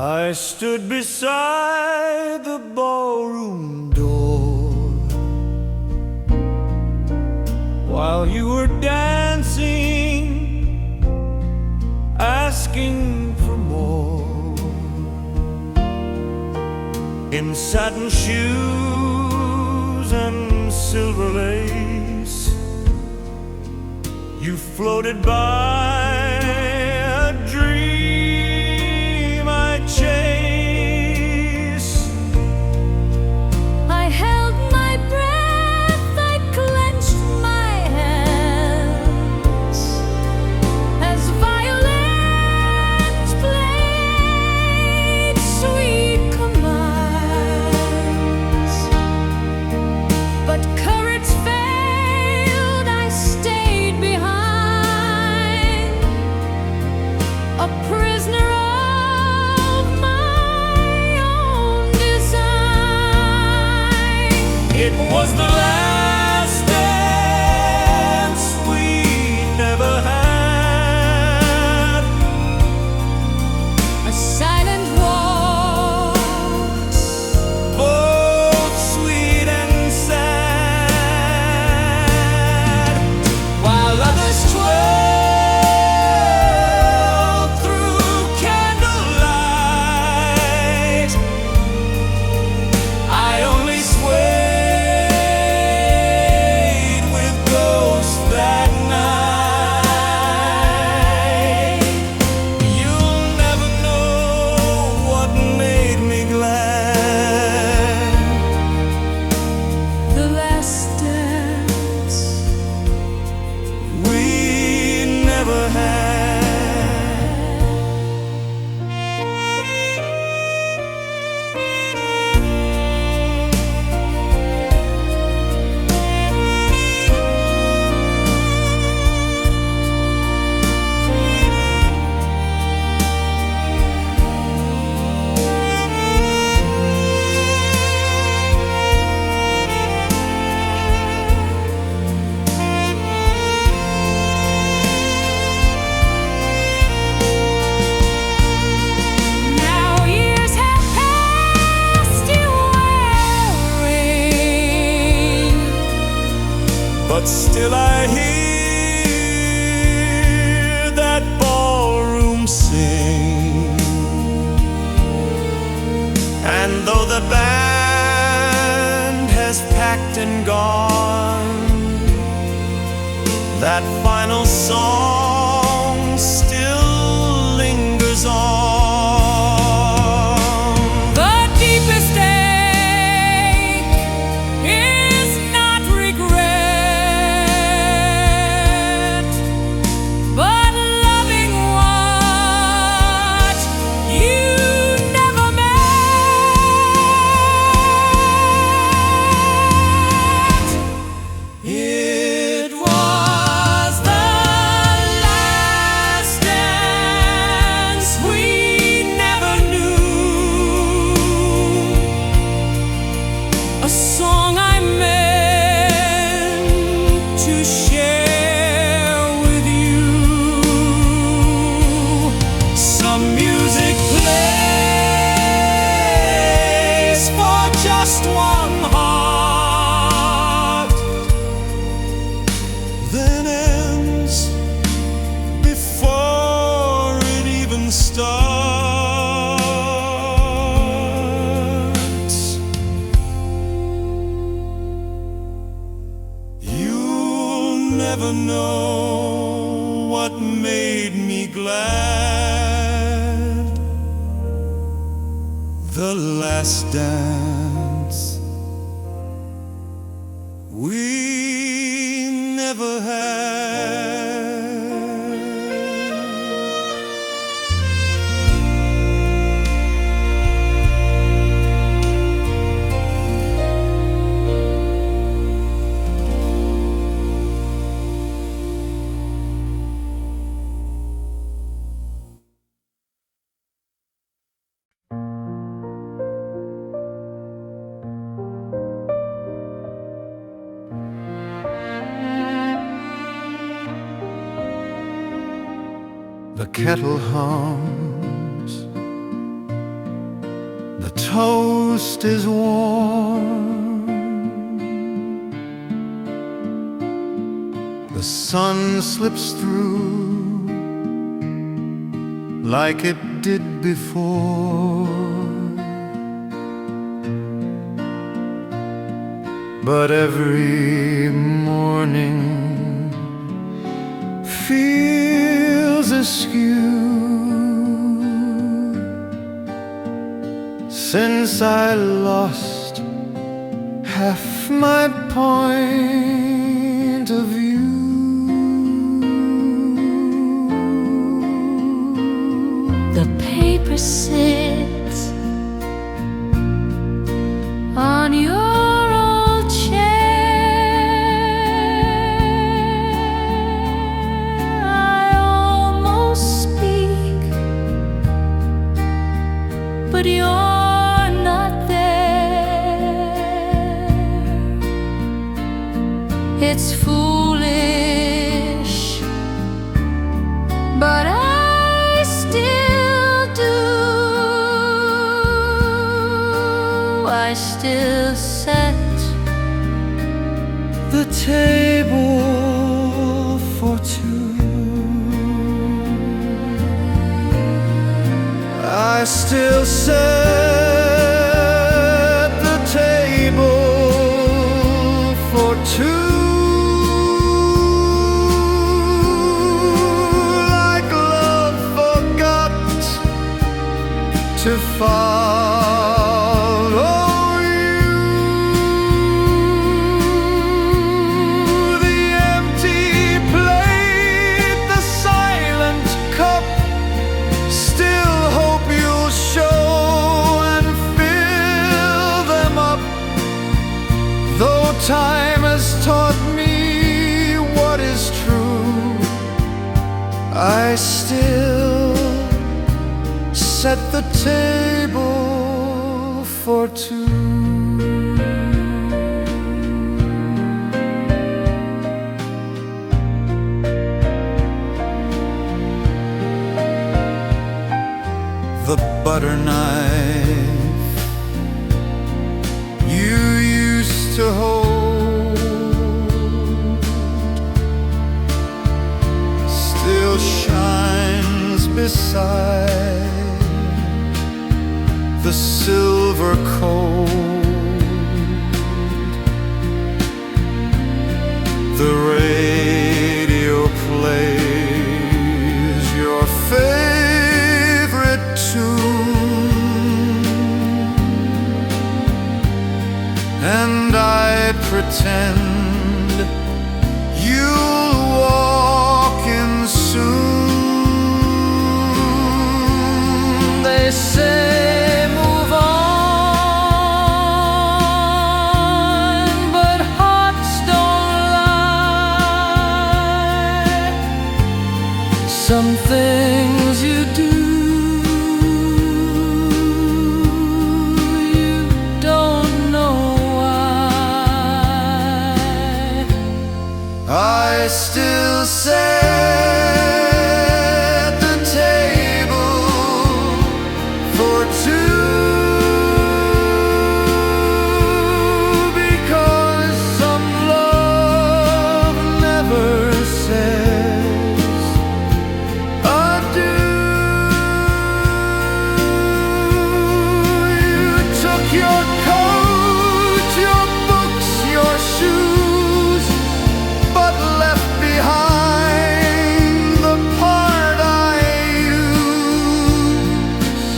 I stood beside the ballroom door while you were dancing, asking for more. In satin shoes and silver lace, you floated by a dream I chase. I held my breath, I clenched my hands as violins played sweet commands. But courage failed, I stayed behind, a prisoner of my own design. It was the last dance we never had, A silent waltz, both sweet and sad, while others twirled through candlelight. I only swayed with ghosts that night. You'll never know what made me glad. the last dance. We never had. Now years have passed you wearing, But still I hear that ballroom sing. And though the band has packed and gone, that final song still lingers on. the deepest ache is not regret, but loving what you never met. It was the last dance we never knew, A song I meant to share with you. some music plays for just one heart, then ends before it even starts. You'll never know what made me glad. The last dance we never had. The kettle hums toast is warm, the sun slips through like it did before. But every morning feels askew since I lost half my point of view. The paper sits on your but you're not there. It's foolish, but I still do. I still set The table for two. I still set the table for two, like love forgot to follow you. The empty plate, the silent cup, still hope you'll show and fill them up. Though time has taught me what is true, I still set the table for two. The butter knife you used to hold still shines beside the silver cold. The radio plays your favorite tune, and I pretend you'll walk in soon. They say move on, but hearts don't lie. Some things you do, I still set the table for two, because some love never says adieu. You took your coat, your books, your shoes, but left behind the part I use.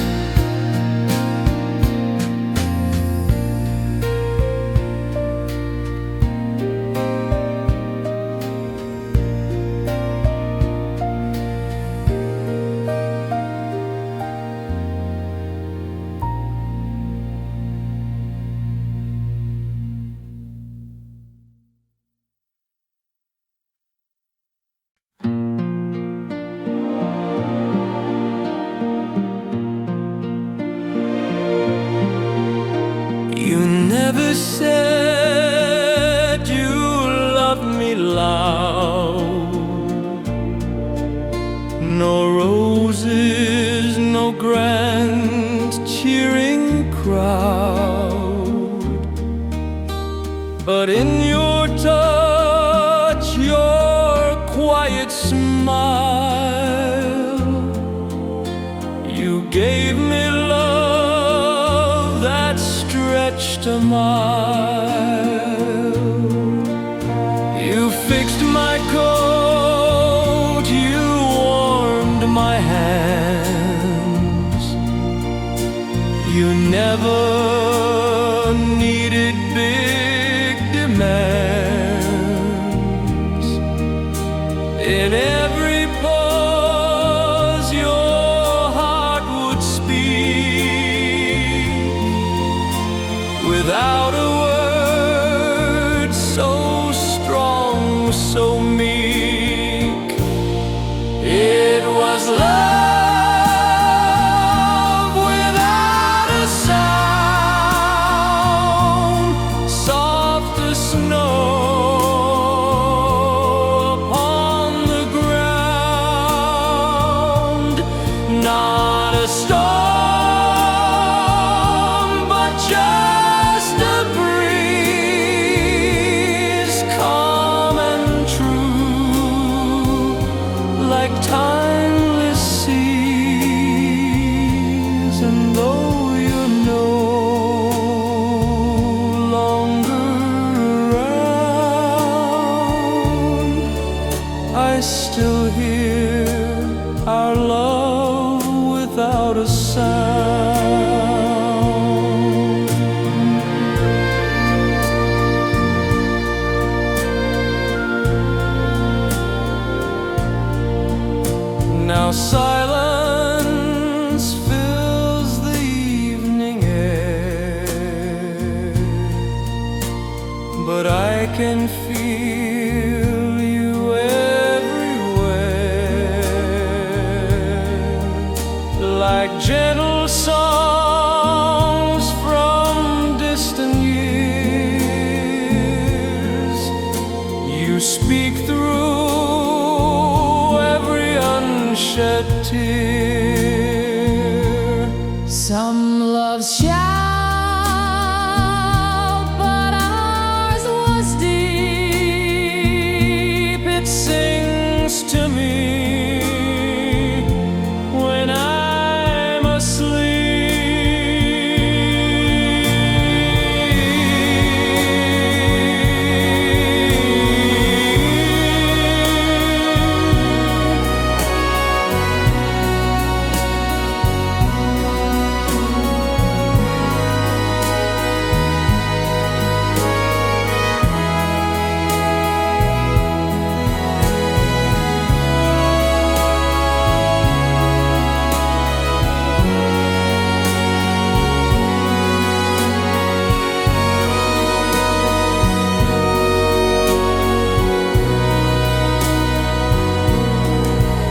You never said you loved me loud. No roses, no grand cheering crowd. crowd. But in your touch, your quiet smile, you gave me love that stretched a mile. You fixed my coat, you warmed my hands. You never needed big demands. In every pause, your heart would speak without a word, so strong, so meek. It was love without a sound, soft as snow upon the ground. Not a storm, but just a breeze, calm and true, like timeless seas. And though you're no longer around, I still hear our love without a sound. Now silence fills the evening air, but I can feel you everywhere, like gentle songs from distant years. You speak through every unshed tear. Some loves shout, but ours was deep. It sings to me when I'm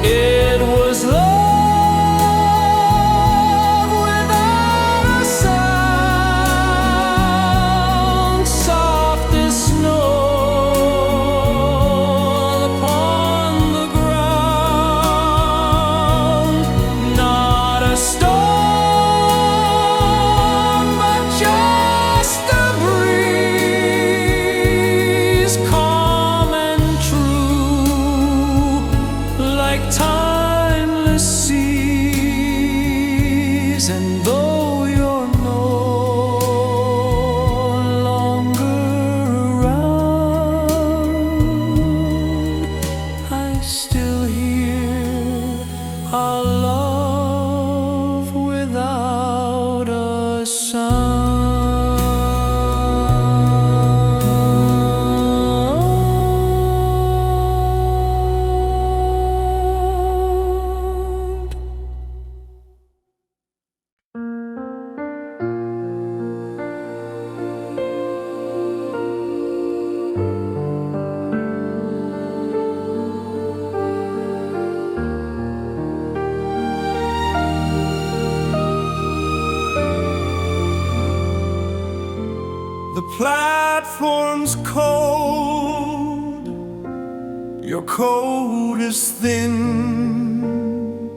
It was love without a sound, soft as snow upon the ground. Not a storm, but just a breeze, calm and true, like timeless seas. And though you're no longer around, I still hear our love without a sound. The platform's cold, your coat is thin,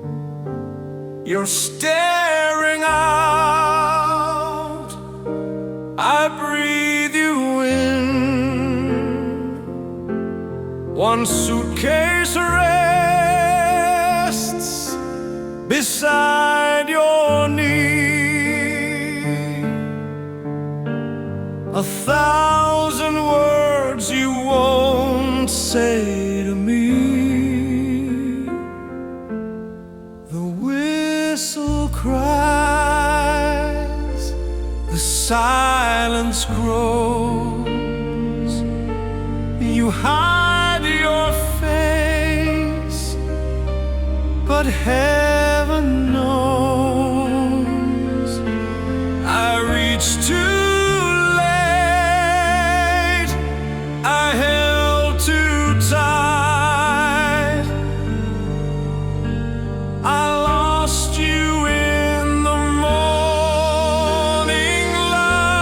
you're staring out One suitcase rests beside your knee. 1,000 words you won't say to me. The whistle cries, the silence grows. You hide your face, but heaven knows I reached too late, I held too tight. I lost you in the morning light.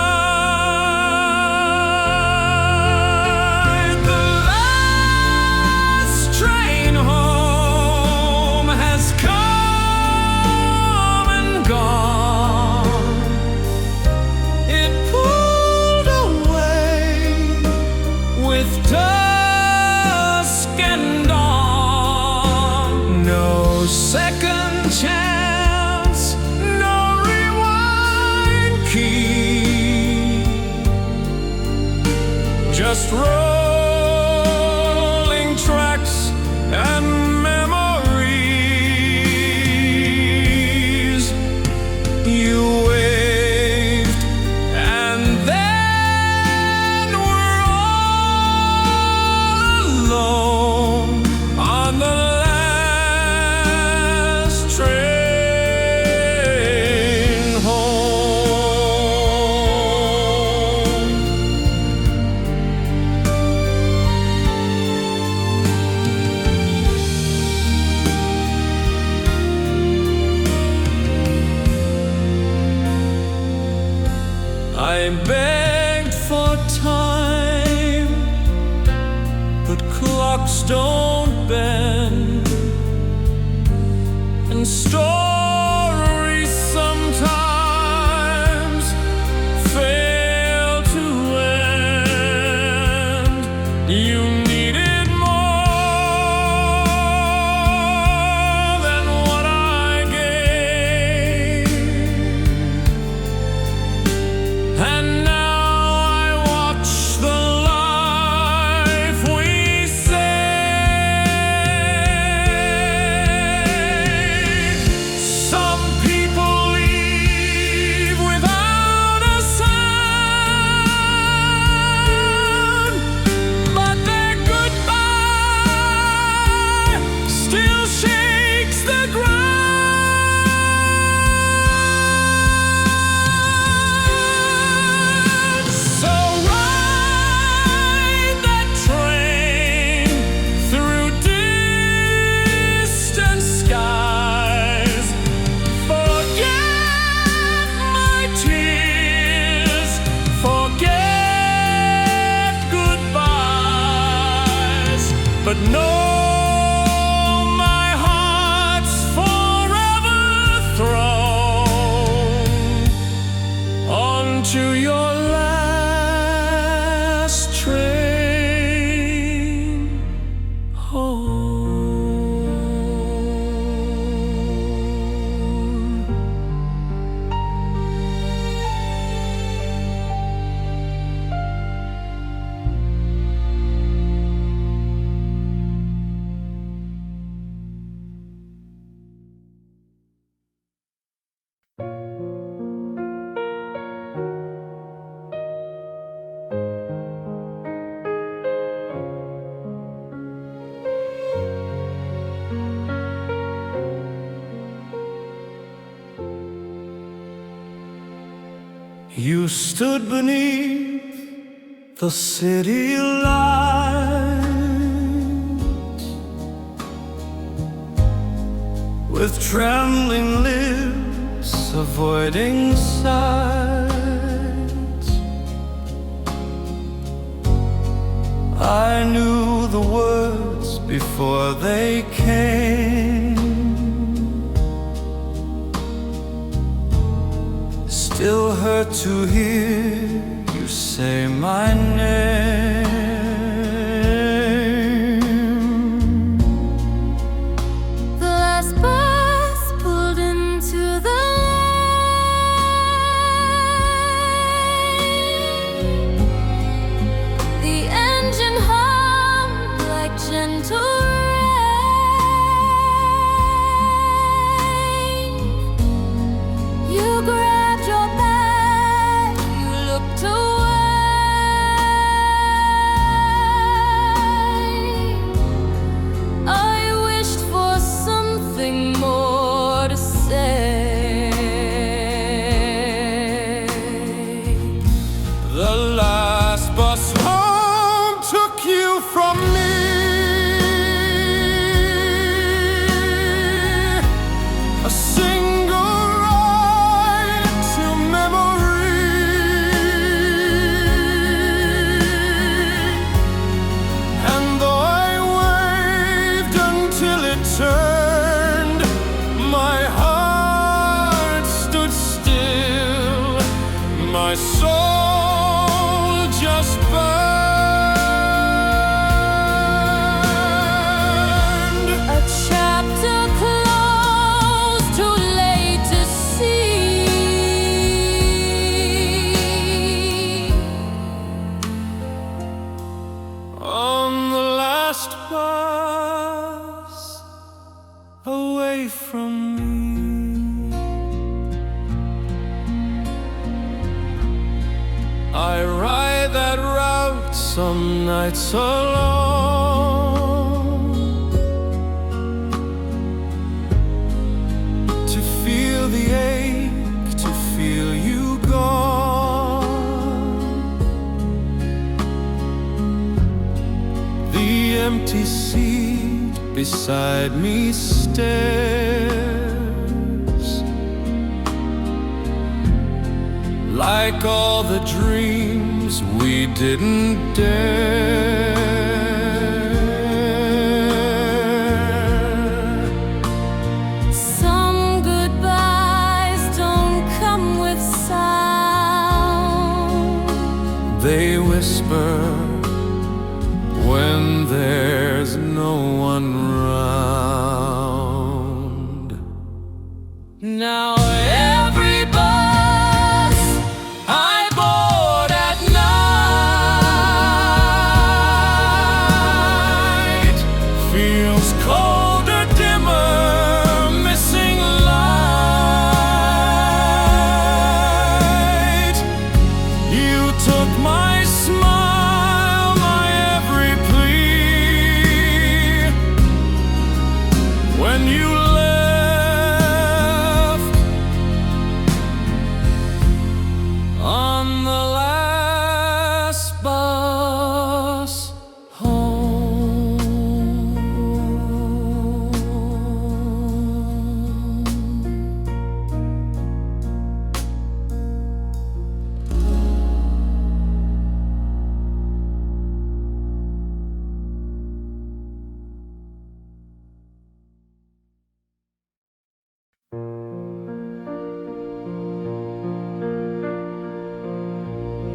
The last train home has come and gone. It pulled away with dusk and dawn. No second chance, no rewind key, just rolling tracks and memories. You waved and then we're all alone on the last train home. I begged for time, but clocks don't bend, and stories sometimes fail to end. You needed more than what I gave, and now I watch the life we saved. Some people leave without a sound, but their goodbye still shakes the ground. So ride that train through distant skies. Forget my tears, forget goodbyes, but know my heart's forever thrown onto your last train home. You stood beneath the city lights with trembling lips, avoiding sights. I knew the words before they came. Still hurt to hear you say my name. my soul just burned. A chapter closed, too late to see. On the last bus away from me, I ride that route some nights alone, to feel the ache, to feel you gone. The empty seat beside me stares, like all the dreams we didn't dare. Some goodbyes don't come with sound. They whisper when there's no one round. Now every bus I board at Night feels colder, dimmer, missing light. You took my smile, my every plea, when you left on the last bus home.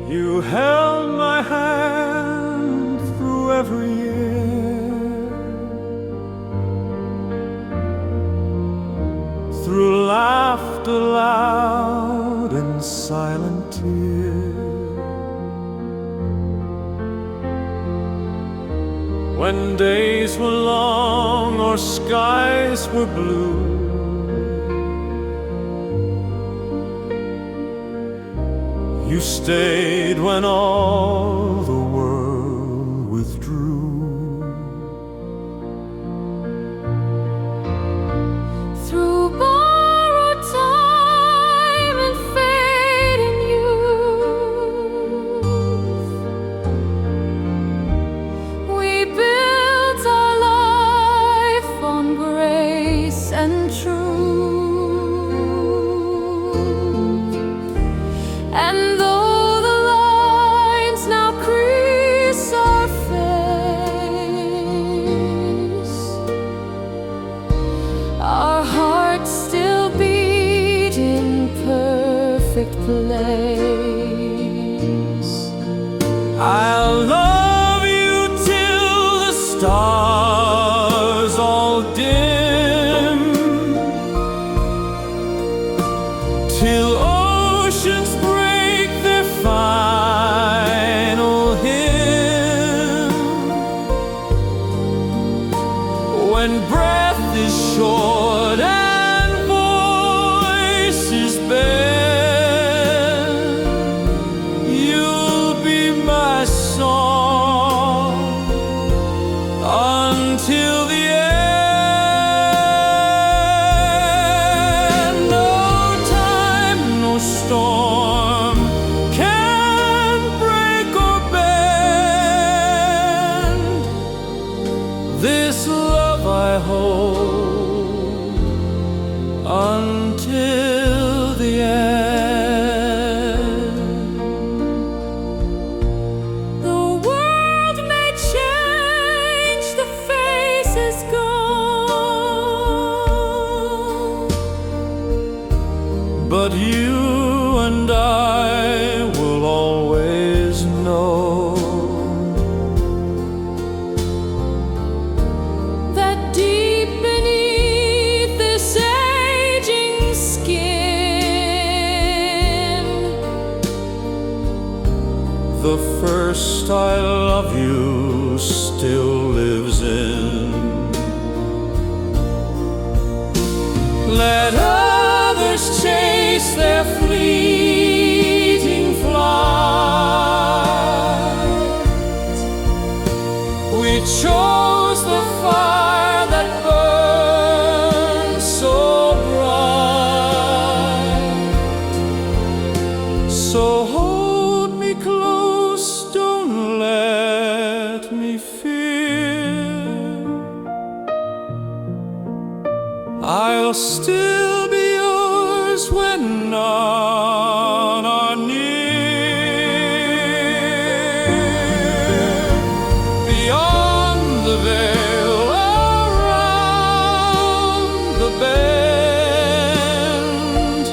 You held my hand through every year, through laughter loud and silent tears. When days were long or skies were blue, you stayed when all the world withdrew. through borrowed time and fading youth. We built our life on grace and truth. And though the lines now crease our face, our hearts still beat in perfect place. I'll love you till the stars all dim, till oceans break their final hymn. When breath is short and voice is bare, you'll be my song until the end. No time, no storm can break or bend this love I hold until the end. The world may change, the face is gone, But you and I will always know that deep beneath this aging skin, the first I love you still lives in. Let others chase their fleeting flight. We chose the fire that burns so bright. So hold me close, don't let me fear. I'll still be yours when none are near. Beyond the veil, around the bend,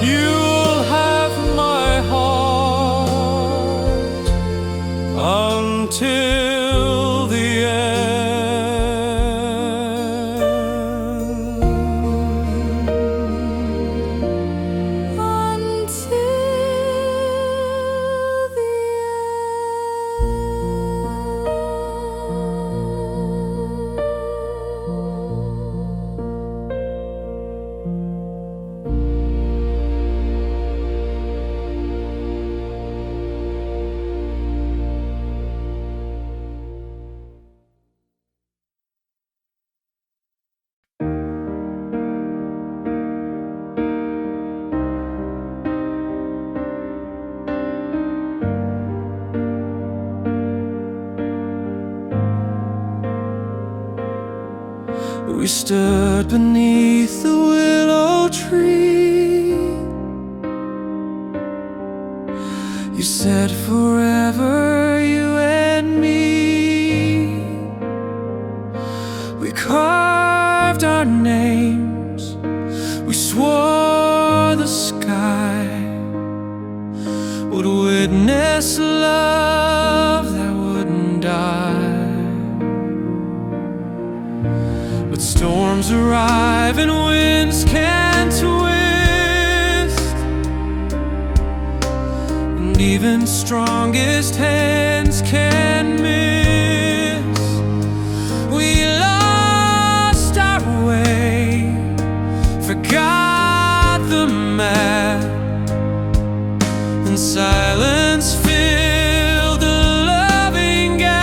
you'll have my heart until the end. We stood beneath the willow tree. You said forever, you and me. We carved our names, we swore the sky would witness love that wouldn't die. But storms arrive and winds can twist, and even strongest hands can miss. We lost our way, forgot the map, and silence filled the loving gap.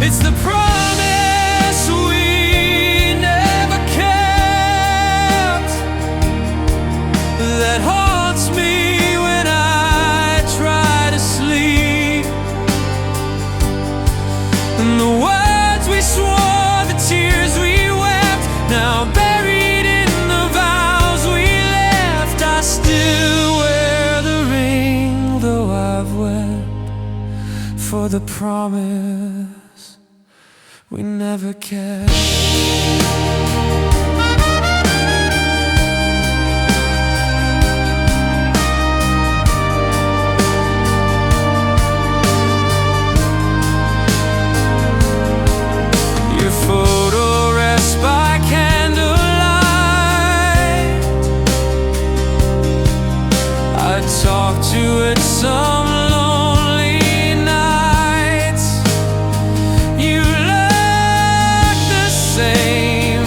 It's the that haunts me when I try to sleep, and the words we swore, the tears we wept, now buried in the vows we left. I still wear the ring, though I've wept for the promise we never kept. Photo rests by candlelight. I talk to it some lonely nights. You look the same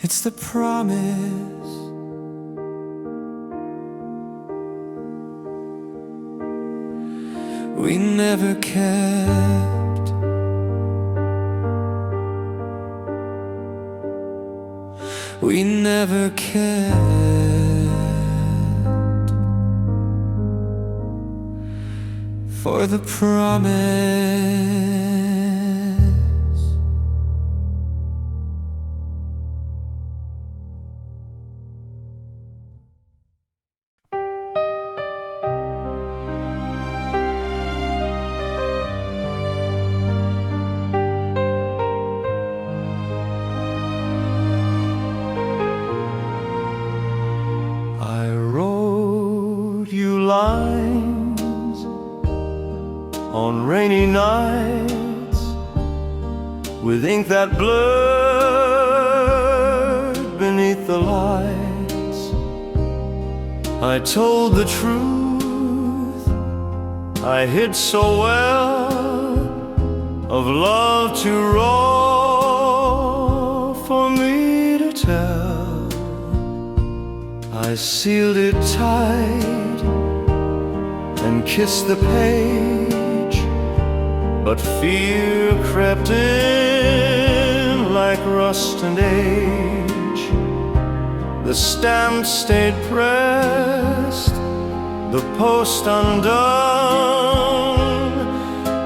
It's the promise we never kept. We never kept. For the promise I wrote you lines on rainy nights with ink that blurred beneath the lights. I told the truth I hid so well, of love too raw for me to tell. I sealed it tight and kissed the page, but fear crept in like rust and age. The stamp stayed pressed, the post undone.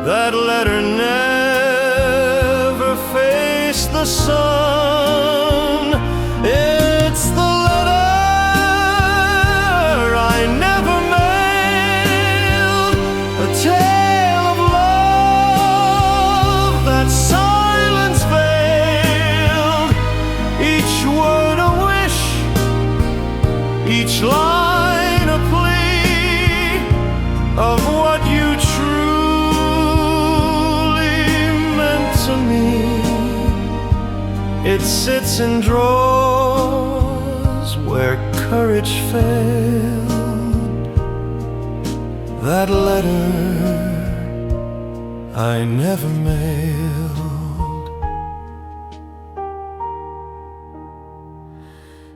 That letter never faced the sun. It's the letter I never mailed, a tale of love that silence veiled. Each word a wish, each line a plea of what you truly meant to me. It sits in drawers where courage failed. That letter I never mailed.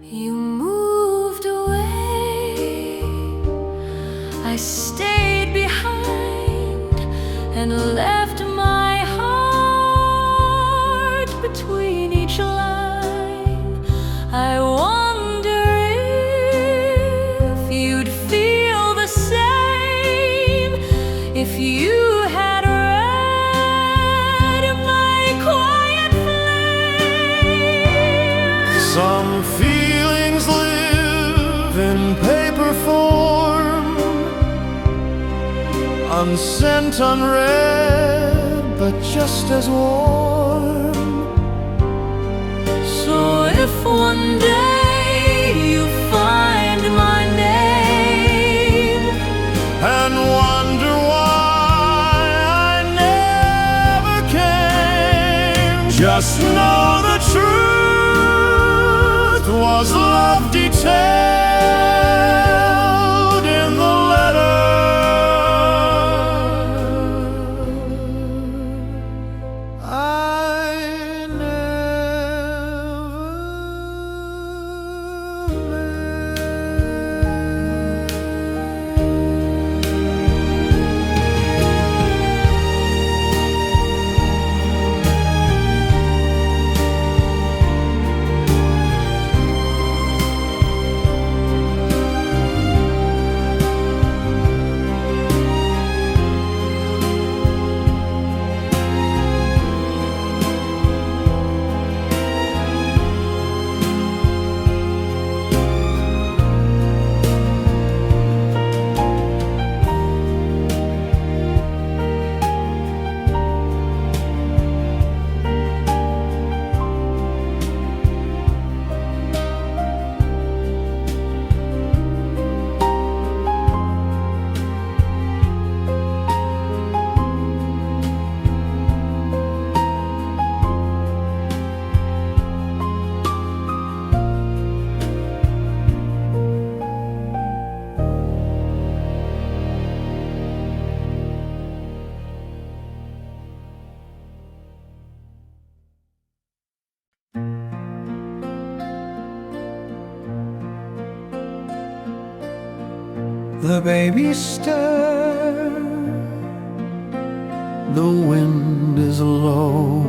You moved away, I stayed behind and left my heart between each line. I wonder if you'd feel the same if you had read my quiet flame. Some feelings live in paper form, unsent, unread, but just as warm. So if one day you find my name And wonder why I never came, just know the truth was love detailed in the letter I never The baby stir, the wind is low.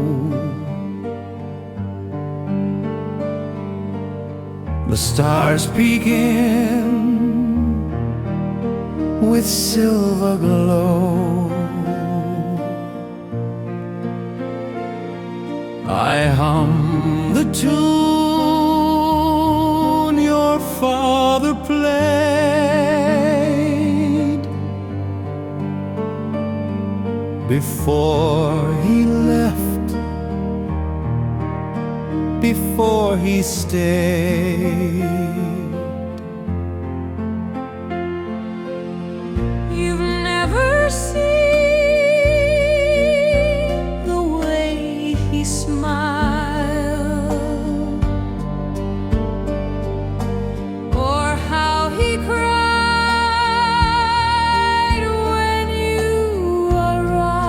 The stars begin with silver glow. I hum the tune your father played before he left, before he stayed. You've never seen the way he smiled, or how he cried when you arrived.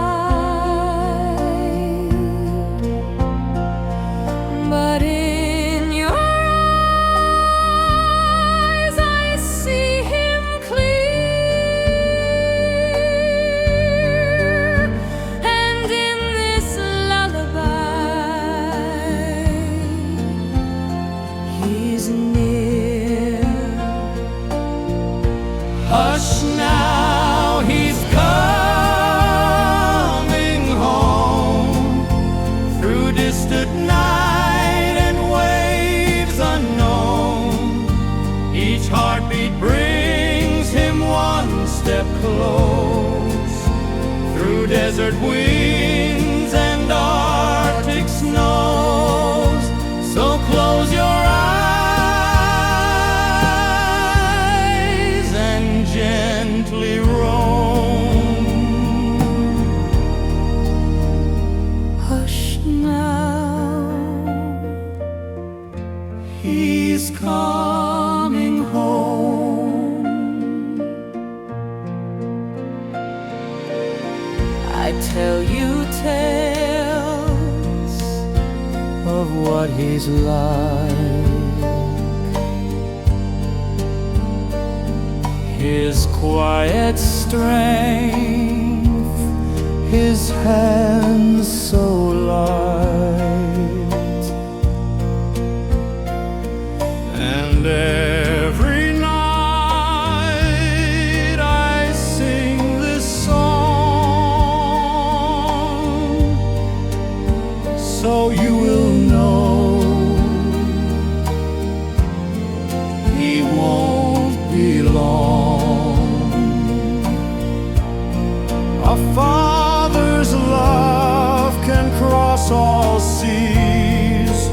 But in your eyes I see him clear, and in this lullaby he's near. Hush now, he's coming home through distant night and waves unknown. Each heartbeat brings him one step close through desert winds and Arctic snows. So close your eyes and gently roam. Hush now, He's coming home. I tell you tales Of what he's like, his quiet strength, his hands so light, and every night I sing this song, so you will know he won't be long. A father's love can cross all seas.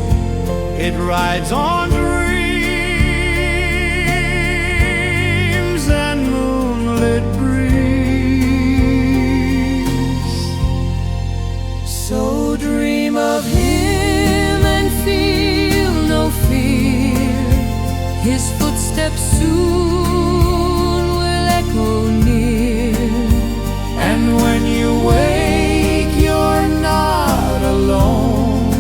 It rides on dreams and moonlit breeze. So dream of him and feel no fear. His footsteps soon will echo near. And when you wake, you're not alone.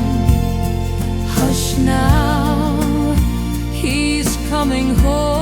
Hush now, he's coming home.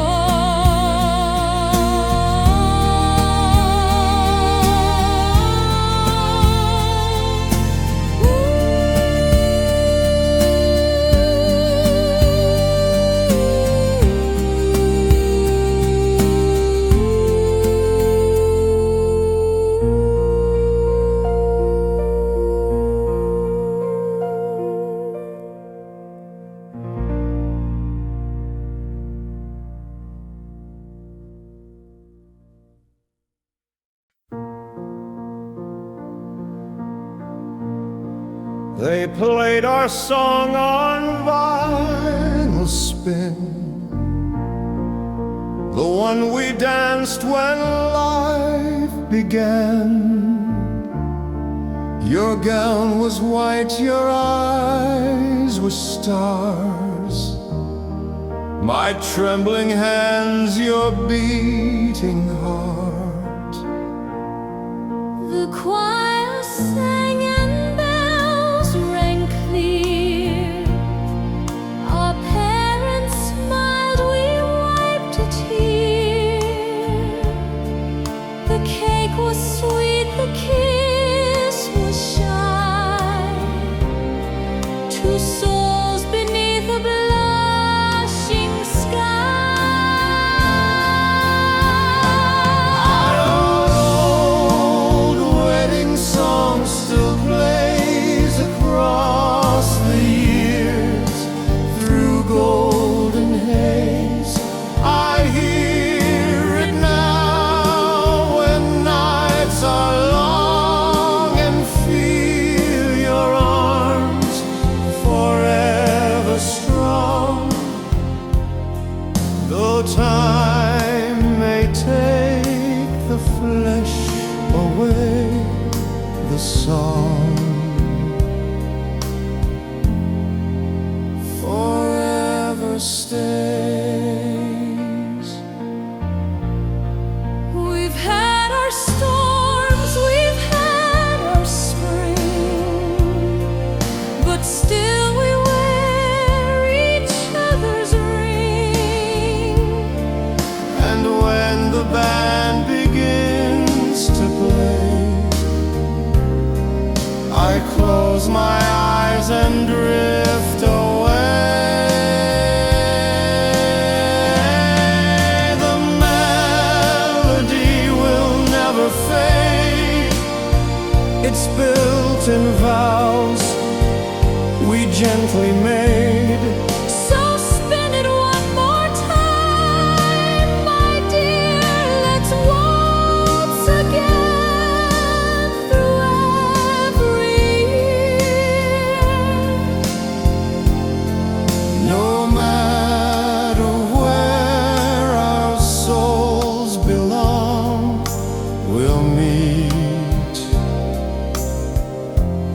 They played our song on vinyl spin, the one we danced when life began. Your gown was white, your eyes were stars. My trembling hands, your beating heart. The choir sang and bells rang clear. Our parents smiled, we wiped a tear. stays. We've had our storms, we've had our spring, but still we wear each other's ring. And when the band begins to play, I close my eyes and drift away. The melody will never fade. It's built in vows we gently made. So spin it one more time, my dear. Let's waltz again through every year. No matter where our souls belong, we'll meet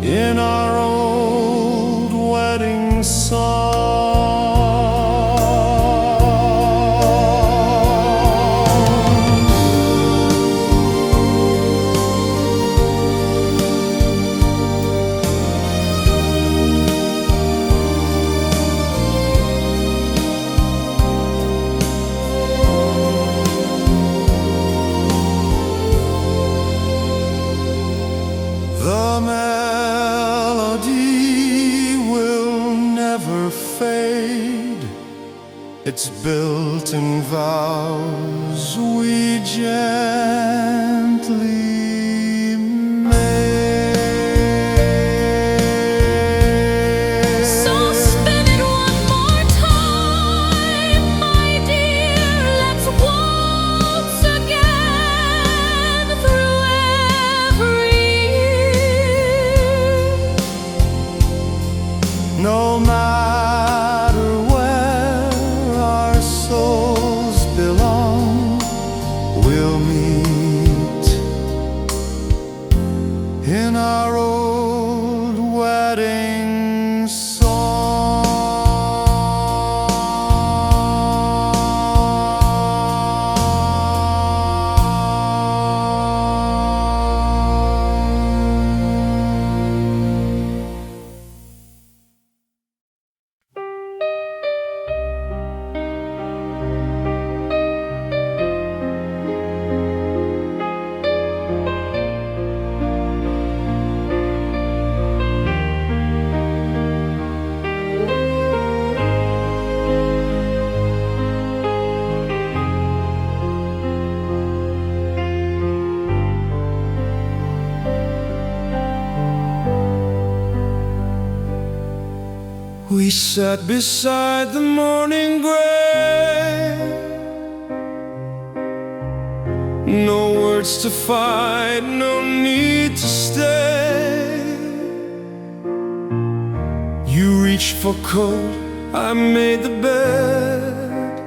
in our old wedding song. The melody will never fade. It's built in vows we gently made. So spin it one more time, my dear. Let's waltz again through every year. No matter where our souls belong, we'll meet in our old wedding song. We sat beside the morning gray, no words to fight, no need to stay. You reached for coat, I made the bed.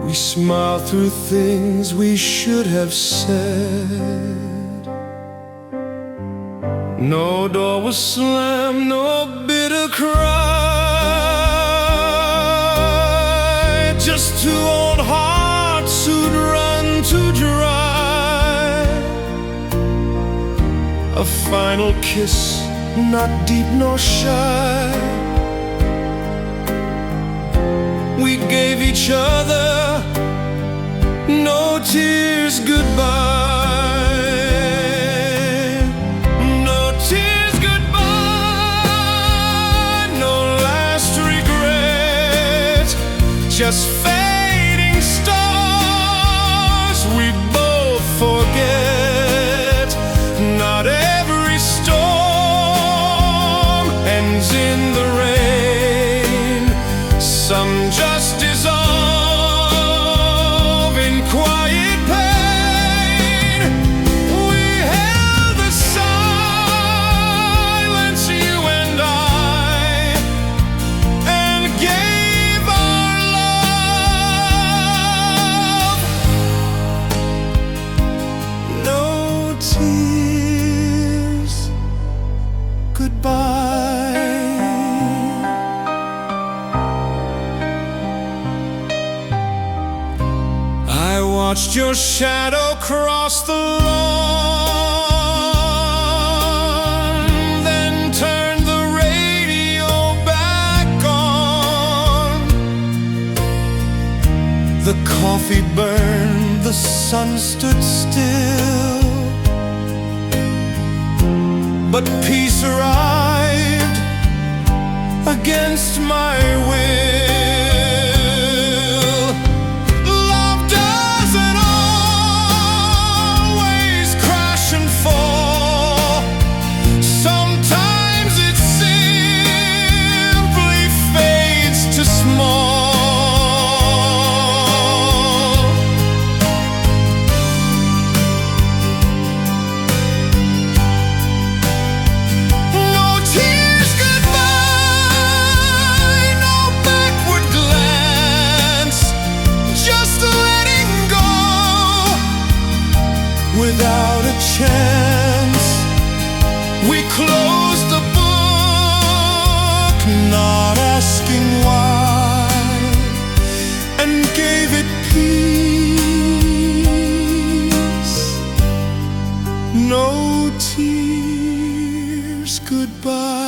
We smiled through things we should have said. No door was slammed, no bitter cry, just two old hearts who'd run to dry. A final kiss, not deep nor shy. We gave each other no tears goodbye. Just fading stars we both forget. Not every storm ends in the rain. Some just dissolve in quiet pain. We held the silence, you and I, and gave our love watched your shadow cross the lawn, then turned the radio back on. The coffee burned, the sun stood still, but peace arrived against my will. Love doesn't always crash and fall. Sometimes it simply fades to small. Without a chance, we closed the book, not asking why, and gave it peace. No tears, goodbye.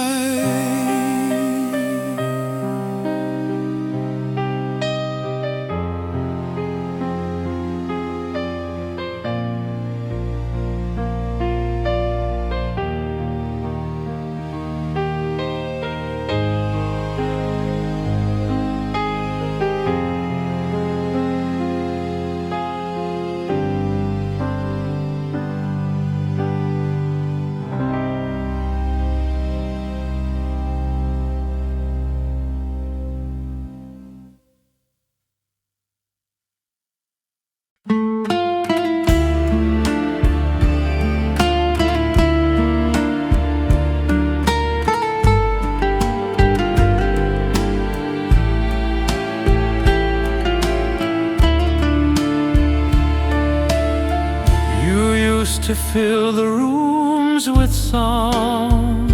To fill the rooms with song,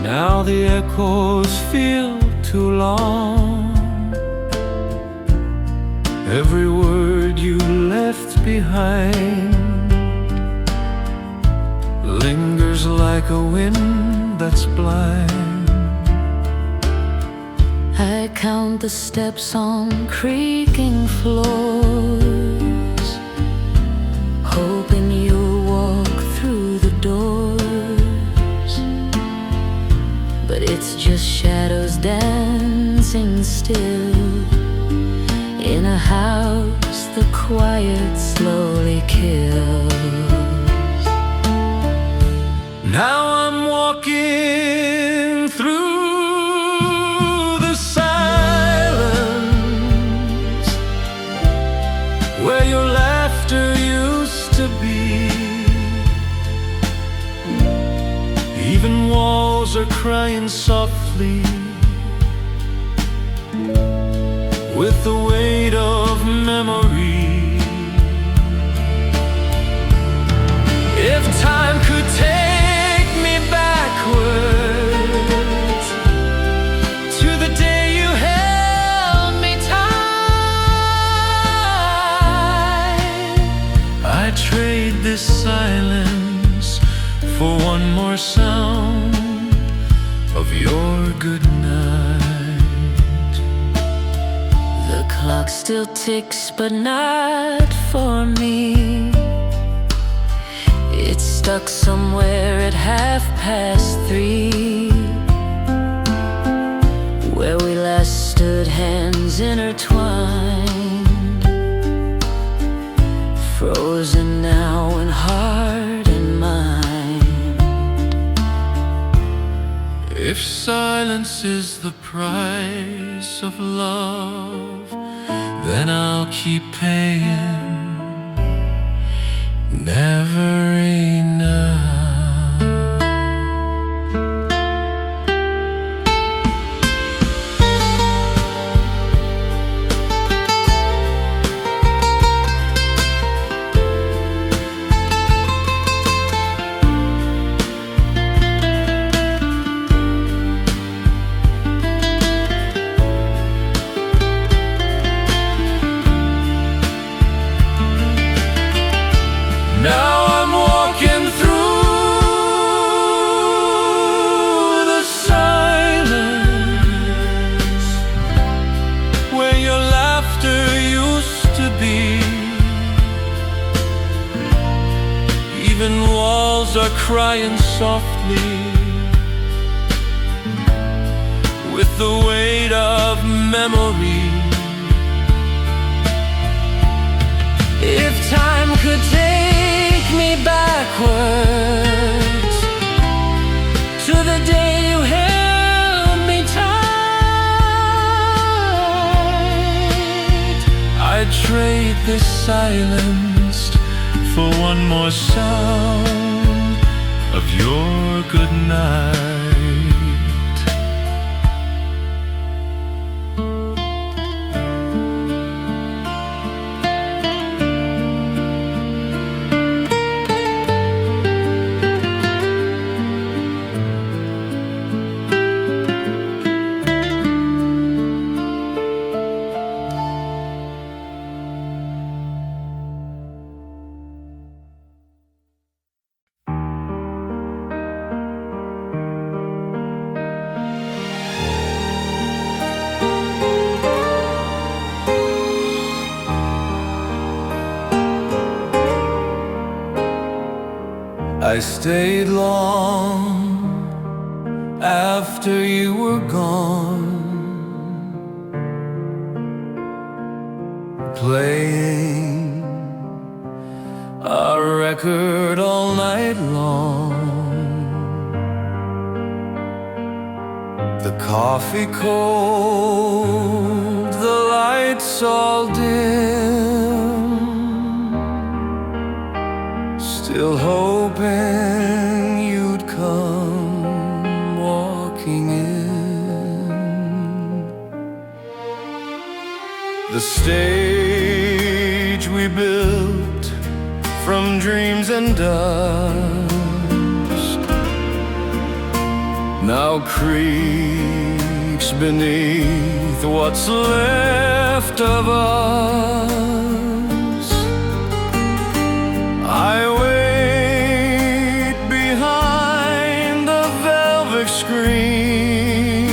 now the echoes feel too long. Every word you left behind lingers like a wind that's blind. I count the steps on creaking floors, hoping you'll walk through the doors, but it's just shadows dancing still in a house the quiet slowly kills. Now I'm walking through the silence where your laughter used to be. Even walls are crying softly with the weight of memory. If time could take me backwards to the day you held me tight, I'd trade this silence for one more sound of your good night. The clock still ticks, but not for me. It's stuck somewhere at 3:30, where we last stood, hands intertwined, frozen now in heart and mind. If silence is the price of love, then I'll keep paying. Never enough. crying softly with the weight of memory. If time could take me backwards to the day you held me tight, I'd trade this silence for one more sound of your good night. I stayed long after you were gone, playing a record all night long. The coffee cold, the lights all dim, still hoping you'd come walking in. The stage we built from dreams and dust now creaks beneath what's left of us. I wait behind the velvet screen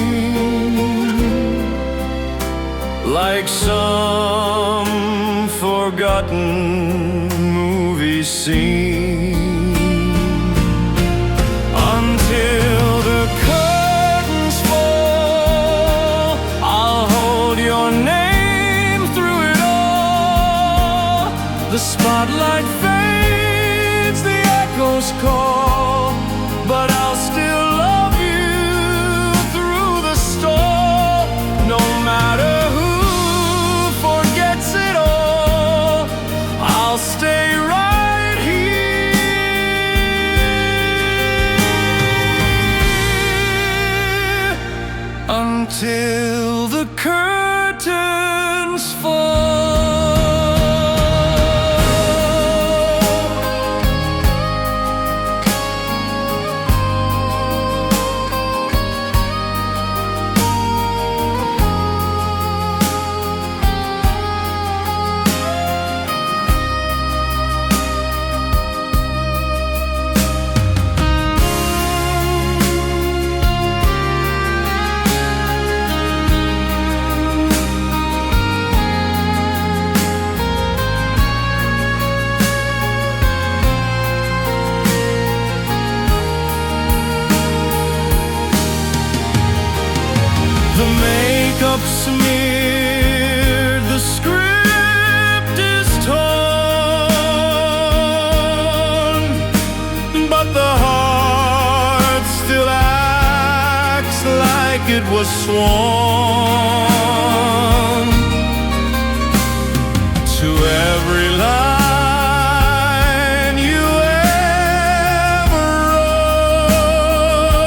like some forgotten movie scene, until the curtains fall. I'll hold your name through it all. The spotlight fades, the echoes call, but I'll still love you through the storm. No matter who forgets it all, I'll stay right here until the curtains fall. The makeup smeared, the script is torn, but the heart still acts like it was sworn to every line you ever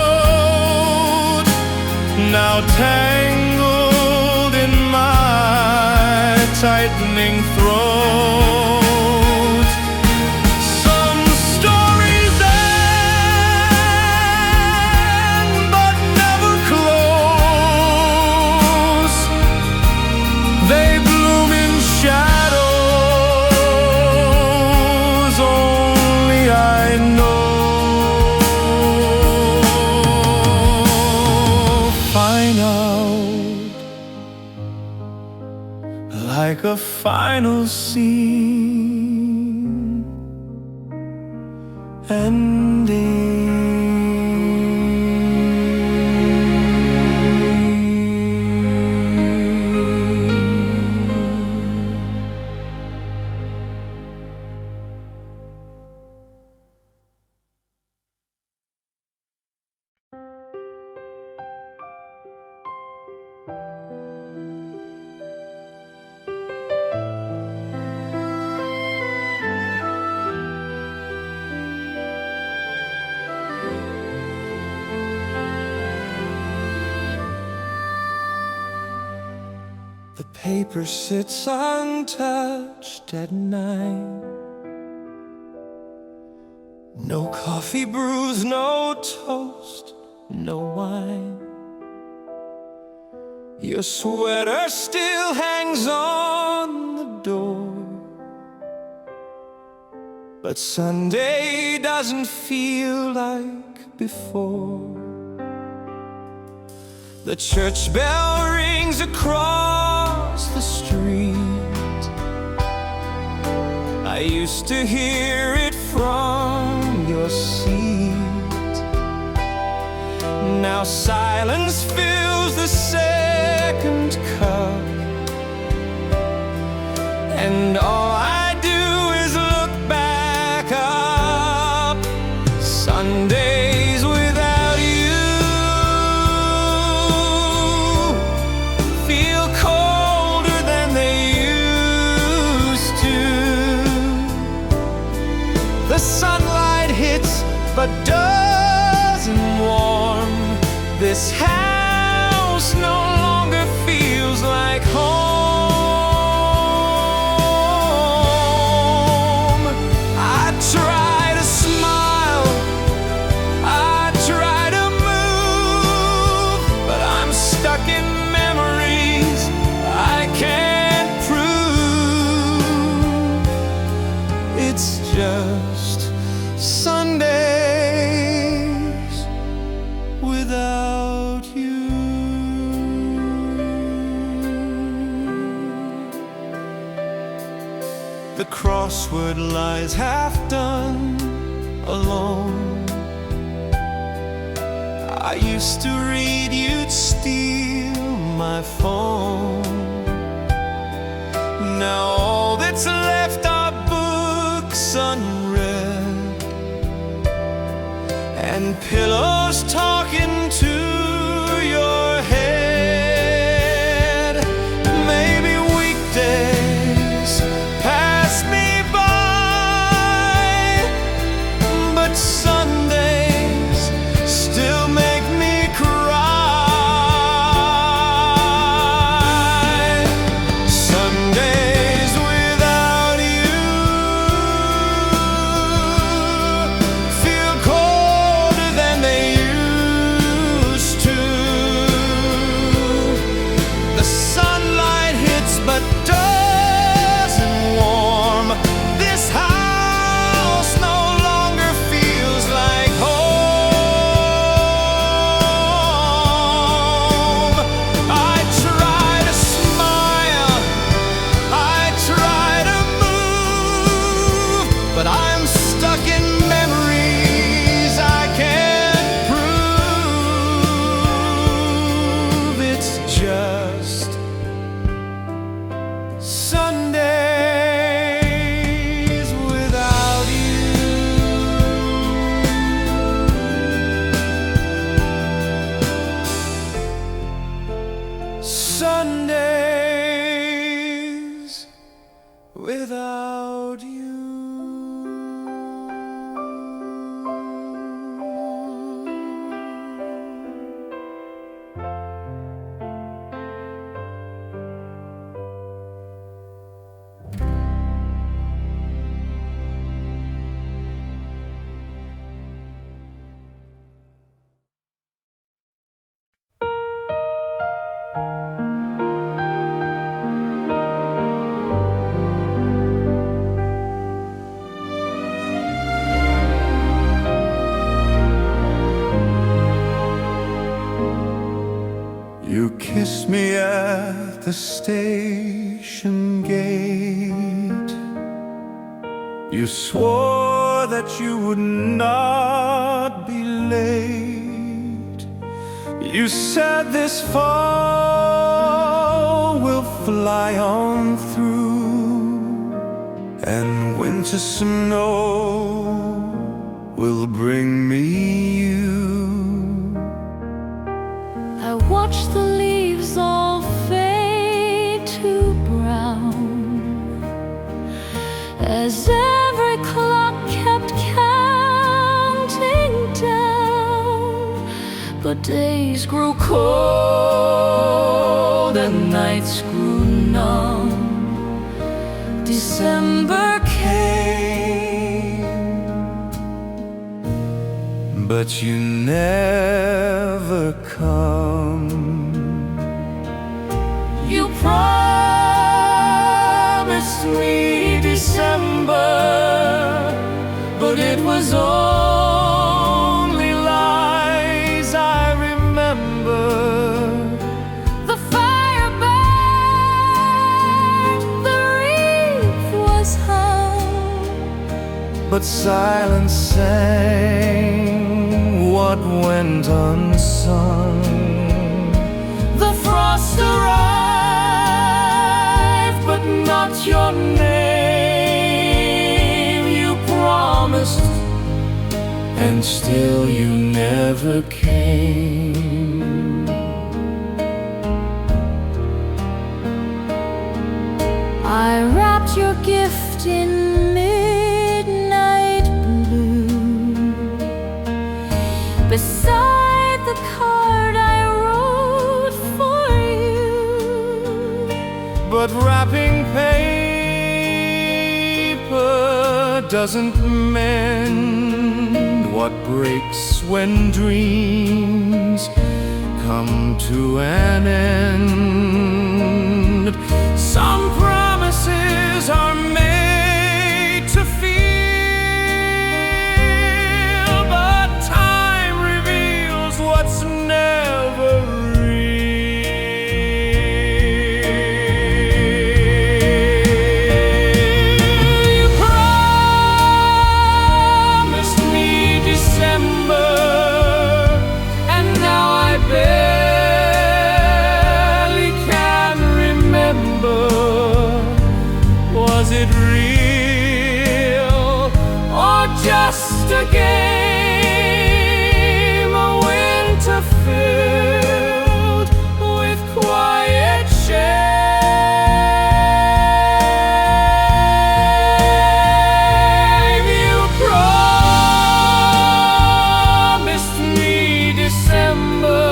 wrote. Now tangled in my tightening throat, some stories end but never close. They bloom in shadows, only I know. Final, like a final scene, The paper sits untouched at night. No coffee brews, no toast, no wine. Your sweater still hangs on the door, but Sunday doesn't feel like before. The church bell rings across the street. I used to hear it from your seat. Now silence fills the second cup, and all I do is look back up. Sundays without you feel colder than they used to. The sunlight hits but doesn't warm. This house no longer feels like home. I try to smile, I try to move, but I'm stuck in memories I can't prove. It's just Sundays without you. The crossword lies half done alone. I used to read, you'd steal my phone. Now all that's left are books unread and pillows talking to your head. Maybe weekdays pass me by, but Sundays still make me cry. Sundays without you feel colder than they used to. The sunlight hits but doesn't warm. This house no longer feels like home. I try to smile, I try to move, but I'm stuck in memories I can't prove. It's just Sundays without you. Sundays without you. You kissed me at the station gate. You swore that you would not be late. You said this fall will fly on through, and winter snow will bring me you. I watch the leaves all fade to brown as every clock kept counting down. But days grew cold and nights grew numb. December came, but you never come. you promised me December, But it was only lies. I remember the fire burned, the wreath was hung, but silence sang what went unsung. the frost arrived, but not your name. You promised, And still you never came. I wrapped your gift in midnight blue. Beside the card I wrote for you, But wrapping paper doesn't mend what breaks when dreams come to an end. Some promises are made to feel, but time reveals what's never real. You promised me December, and now I barely can remember. Was it real or just a game? A winter filled with quiet shame. You promised me December,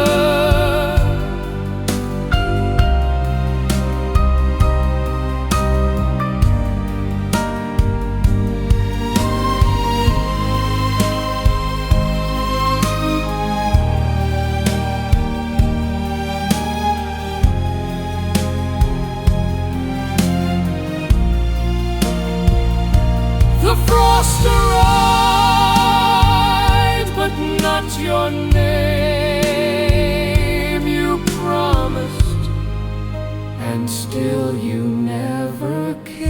the frost arrived, but not your name. You promised, and still you never came.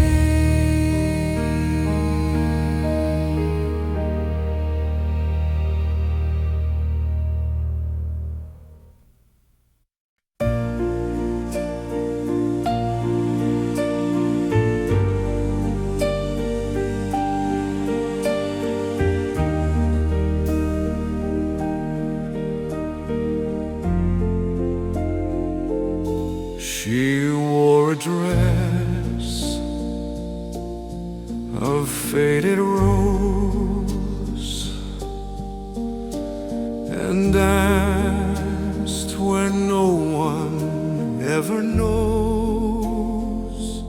She wore a dress of faded rose and danced where no one ever knows.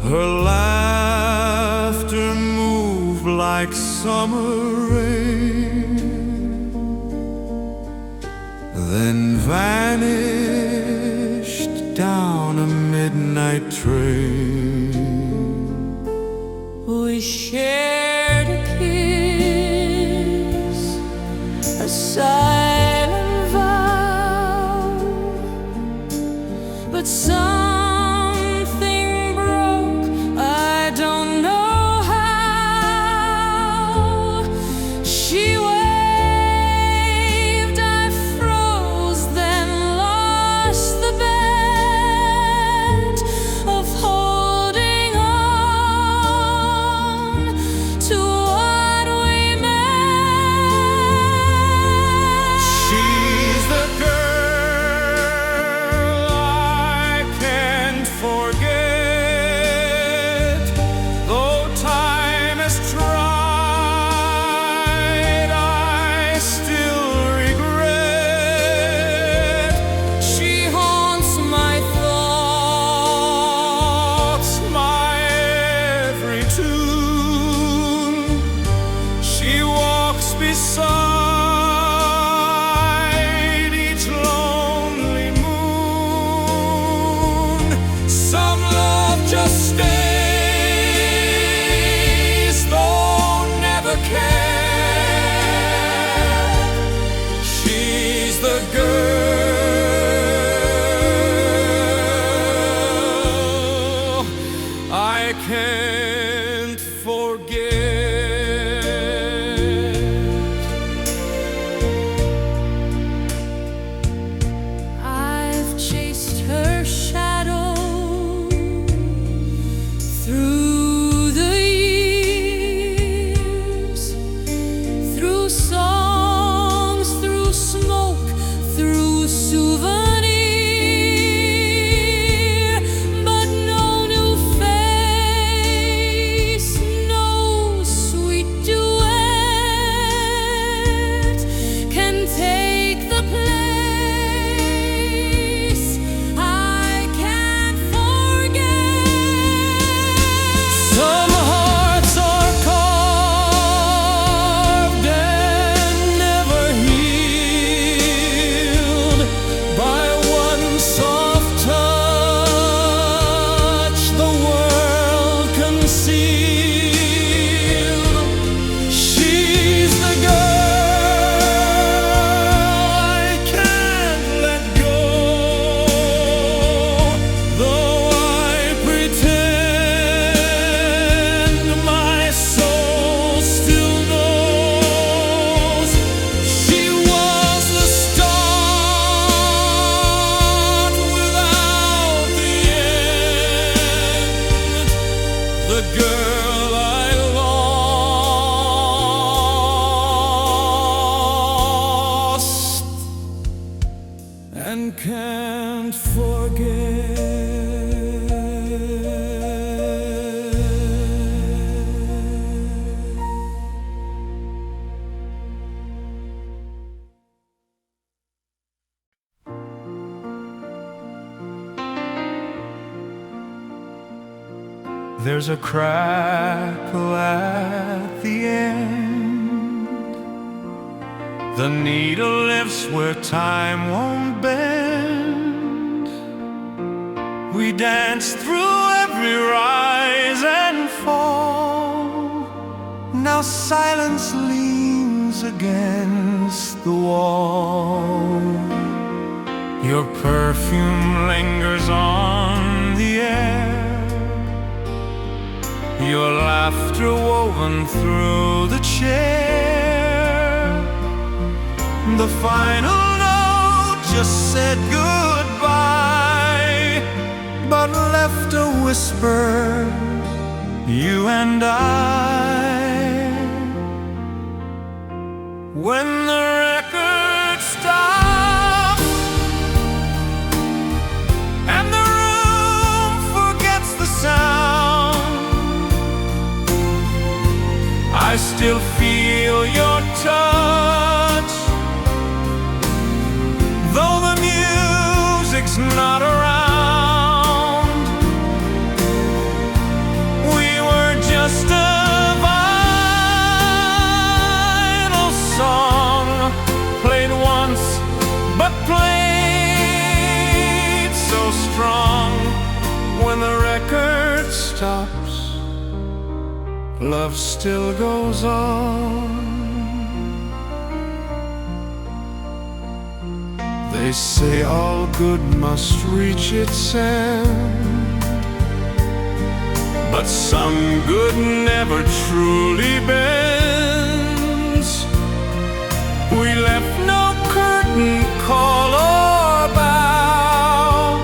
Her laughter moved like summer rain, then vanished down a midnight train. we shared a kiss, a silent vow, but something broke, I don't know how. the girl I can't forget. I've chased her shadow through the years, through songs, through smoke, through souvenir, but no new face, no sweet duet can take the place I can't forget. Some hearts are carved and never healed by one soft touch the world concealed. She's the girl I can't let go, though I pretend my soul still knows. She was the start without the end, the girl I lost and can't forget. There's a crackle at the end. The needle lifts where time won't bend. We dance through every rise and fall. Now silence leans against the wall. Your perfume lingers on the air, your laughter woven through the chair. The final note just said goodbye, but left a whisper, you and I. When the record stops and the room forgets the sound, I still feel your touch, though the music's not around. We were just a vinyl song, played once but played so strong. When the record stops, love still goes on. They say all good must reach its end, but some good never truly bends. We left no curtain call or bow,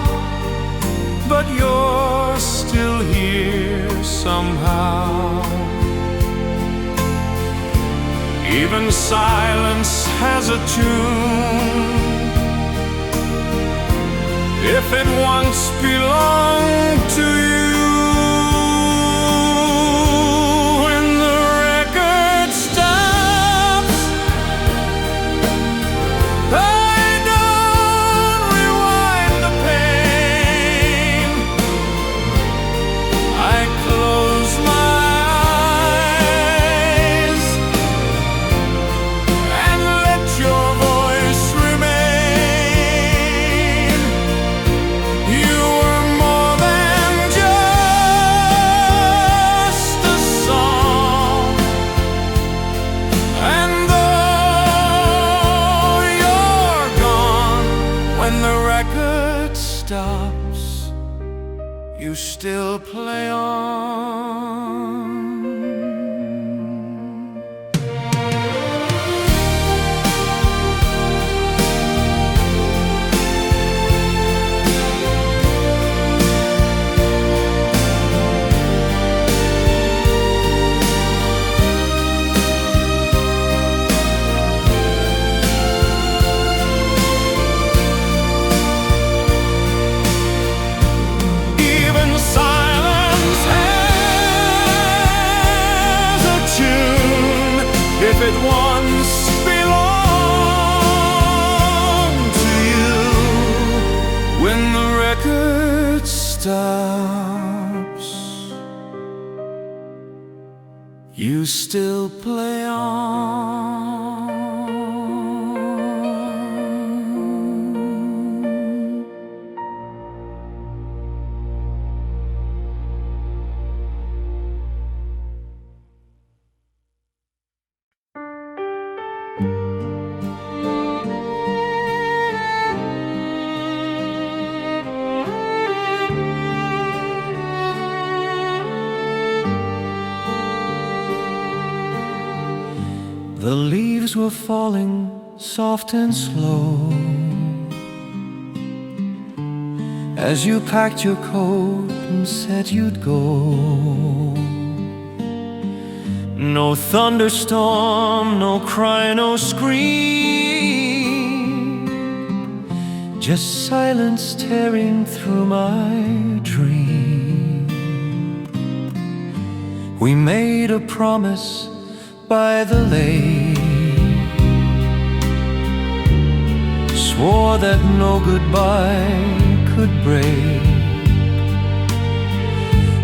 but you're still here somehow. Even silence has a tune, if it once belonged to you. When the record stops, I don't rewind the pain. I close my eyes and let your voice remain. You were more than just stops, you still play on. If it once belonged to you, when the record stops, you still play on. The leaves were falling soft and slow as you packed your coat and said you'd go. No thunderstorm, no cry, no scream, just silence tearing through my dream. We made a promise by the lake, swore that no goodbye could break.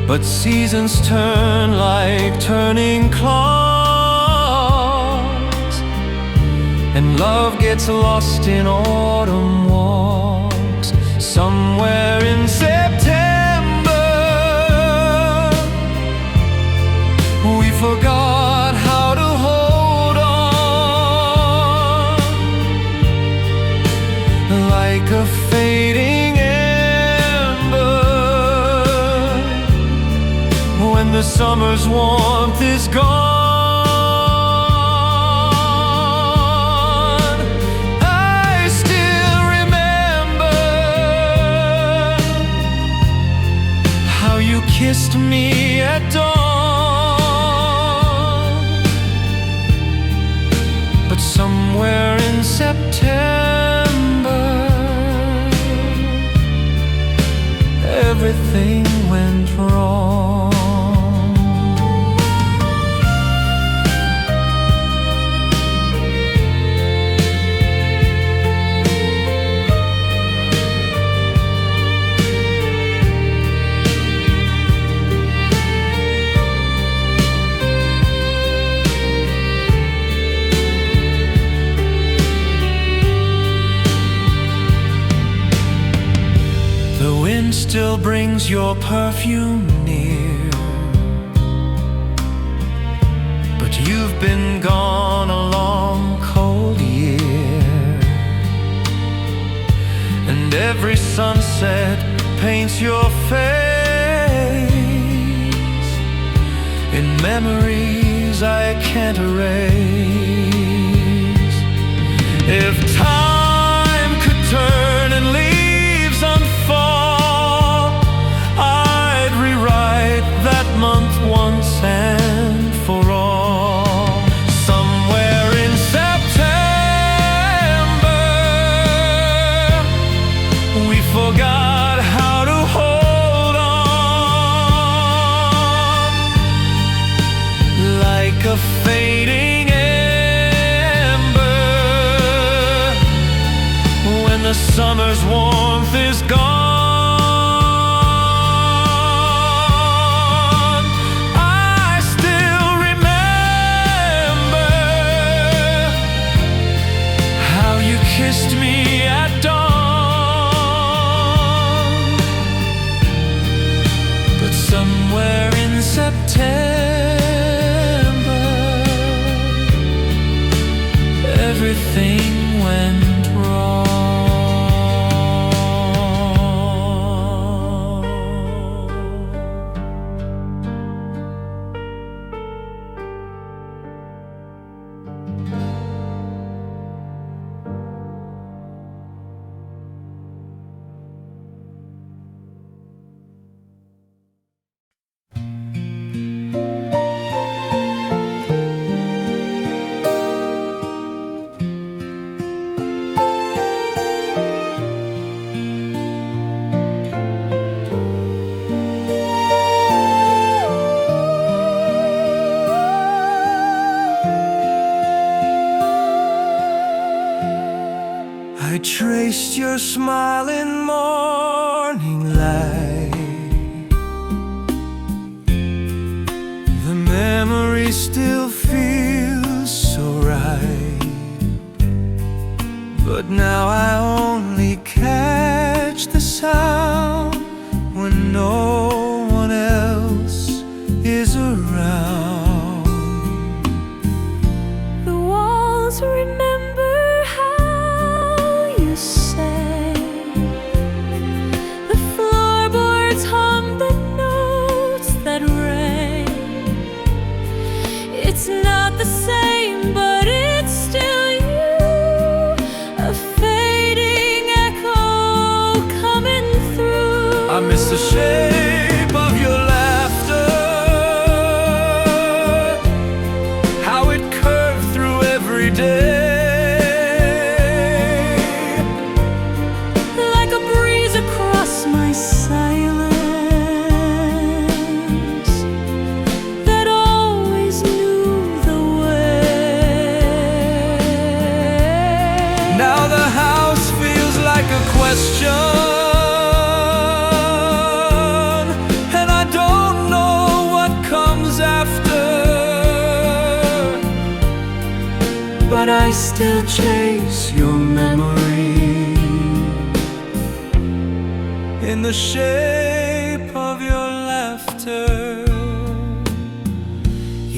But seasons turn like turning clocks, and love gets lost in autumn walks. Somewhere in September, we forgot how to hold on, like a fading ember when the summer's warmth is gone. I still remember how you kissed me at dawn, but somewhere in September, everything went wrong. The wind still brings your perfume near, but you've been gone a long, cold year. And every sunset paints your face in memories I can't erase. If time could turn and leaves unfall, I'd rewrite that month once and for all. Somewhere in September, we forgot how to hold on, like a fading ember when the summer's warmth is gone. Kissed me at dawn, but somewhere in September, everything went wrong. traced your smiling morning light. The memory still feels so right, but now I only catch the sound when no one else is around. The walls remember how you sang. The floorboards hum the notes that rang. It's not the same, but it's still you, a fading echo coming through. I miss the shape of your laughter, how it curved through every day, like a breeze across my silence, that always knew the way. Now the house feels like a question, and I don't know what comes after, but I still chase your memory in the shape of your laughter.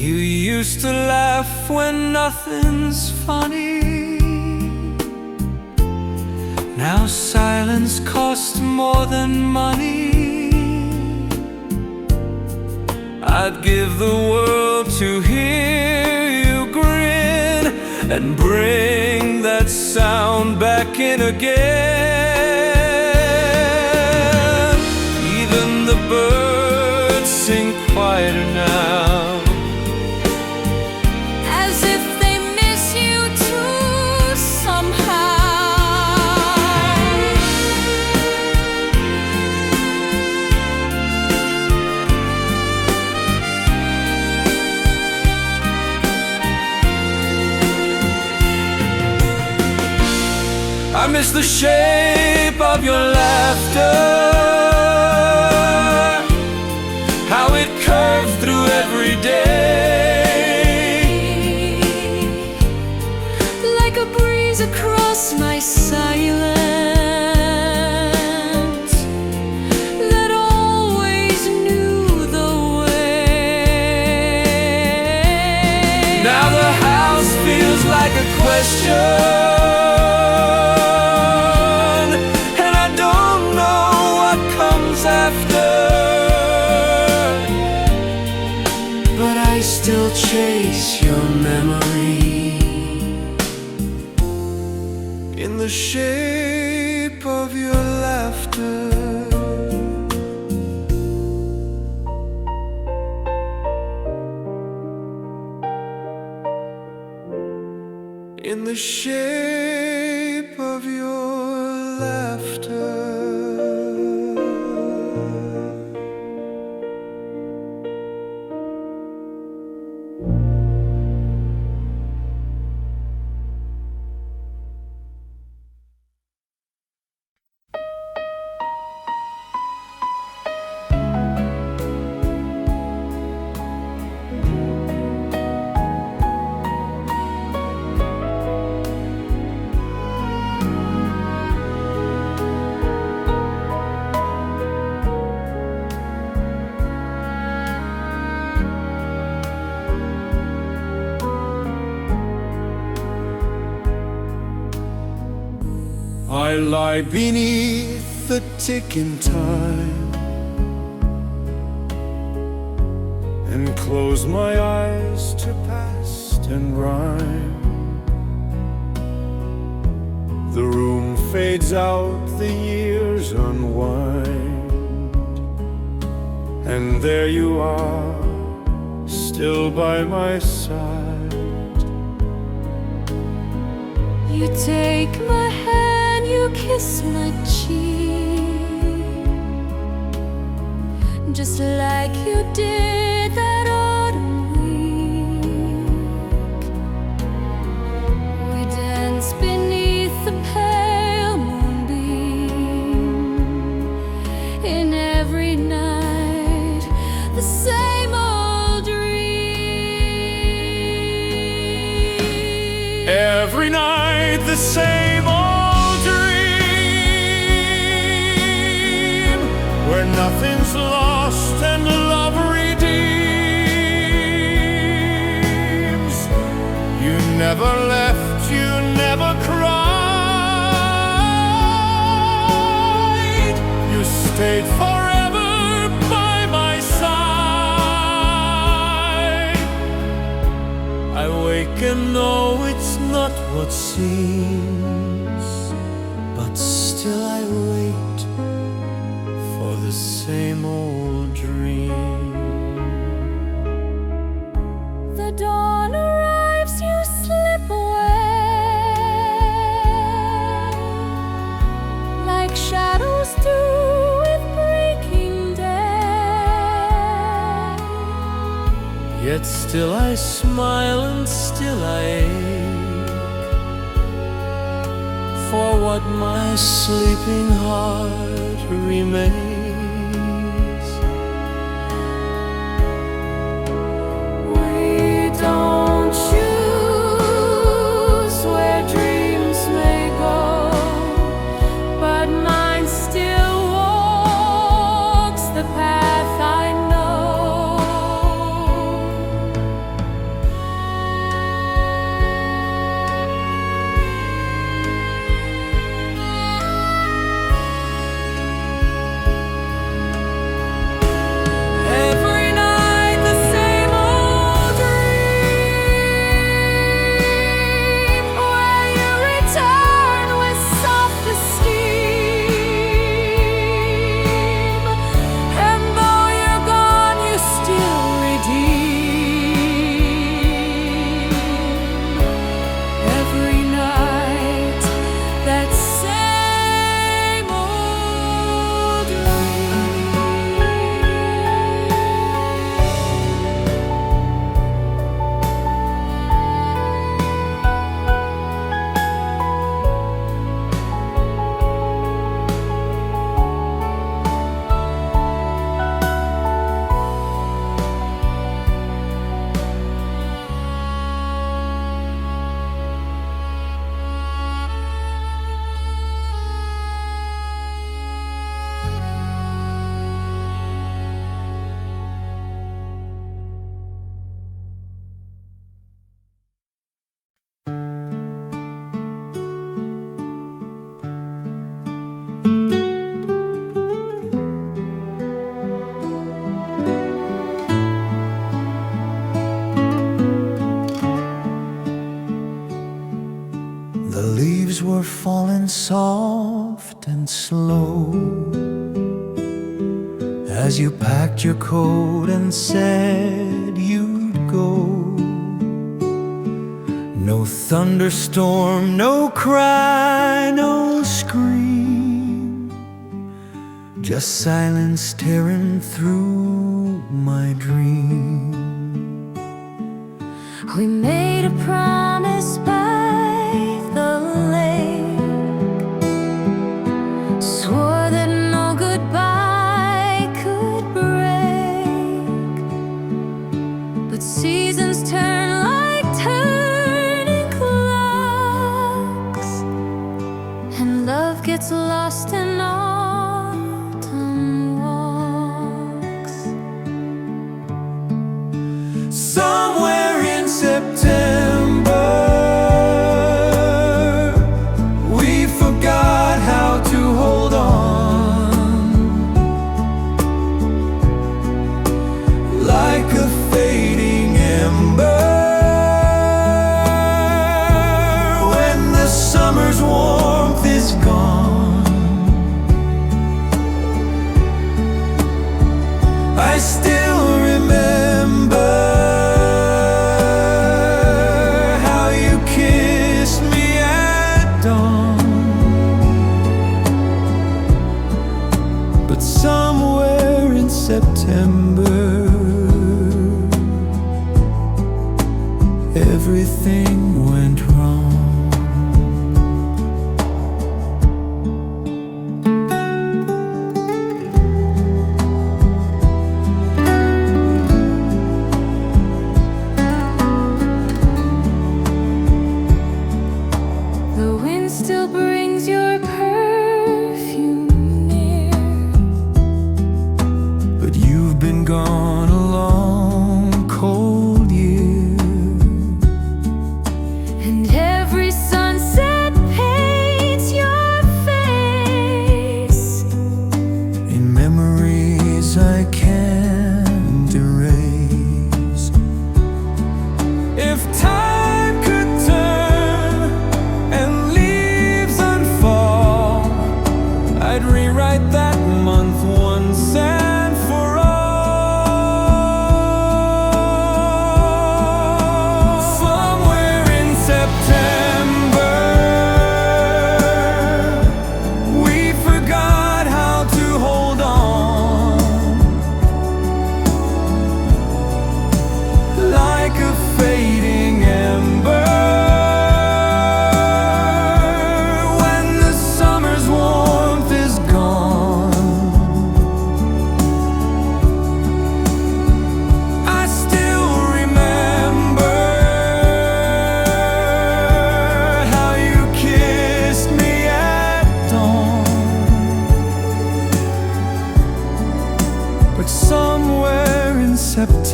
You used to laugh when nothing's funny. Now silence costs more than money. I'd give the world to hear you grin and bring that sound back in again. Even the birds sing quieter now, As if they miss you too somehow. I miss the shape of your laughter, how it curved through every day, Like a breeze across my silence, that always knew the way. Now the house feels like a question, after, but I still chase your memory in the shape of your laughter. In the shape of your laughter. I lie beneath the ticking time and close my eyes to past and rhyme. The room fades out, the years unwind, and there you are, still by my side. You take my hand, you kiss my cheek, just like you did that autumn week. We dance beneath the pale Every night the same old dream, where nothing's lost and love redeems. You never left, you never cried. You stayed forever by my side. I wake and know it's not what seems, but still I wait for the same old dream. The dawn arrives, you slip away, like shadows do with breaking day. Yet still I smile and still I ache for what my sleeping heart remains. We don't choose where dreams may go, but mine still walks the path I know. Every night the same old dream, where you return with soft esteem, and though you're gone, you still redeem. Every night that same old dream. The leaves were falling soft and slow as you packed your coat and said you'd go. No thunderstorm, no cry, no scream, just silence tearing through my dream. We made a promise by the lake, swore that no goodbye could break, but seasons turn like turning clocks, and love gets lost in autumn walks. Somewhere in September, we forgot how to hold on, like a fading ember. When the summer's warmth is gone, I still remember how you kissed me at dawn. But somewhere in September, everything went wrong.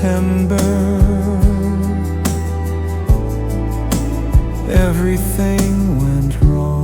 September, everything went wrong.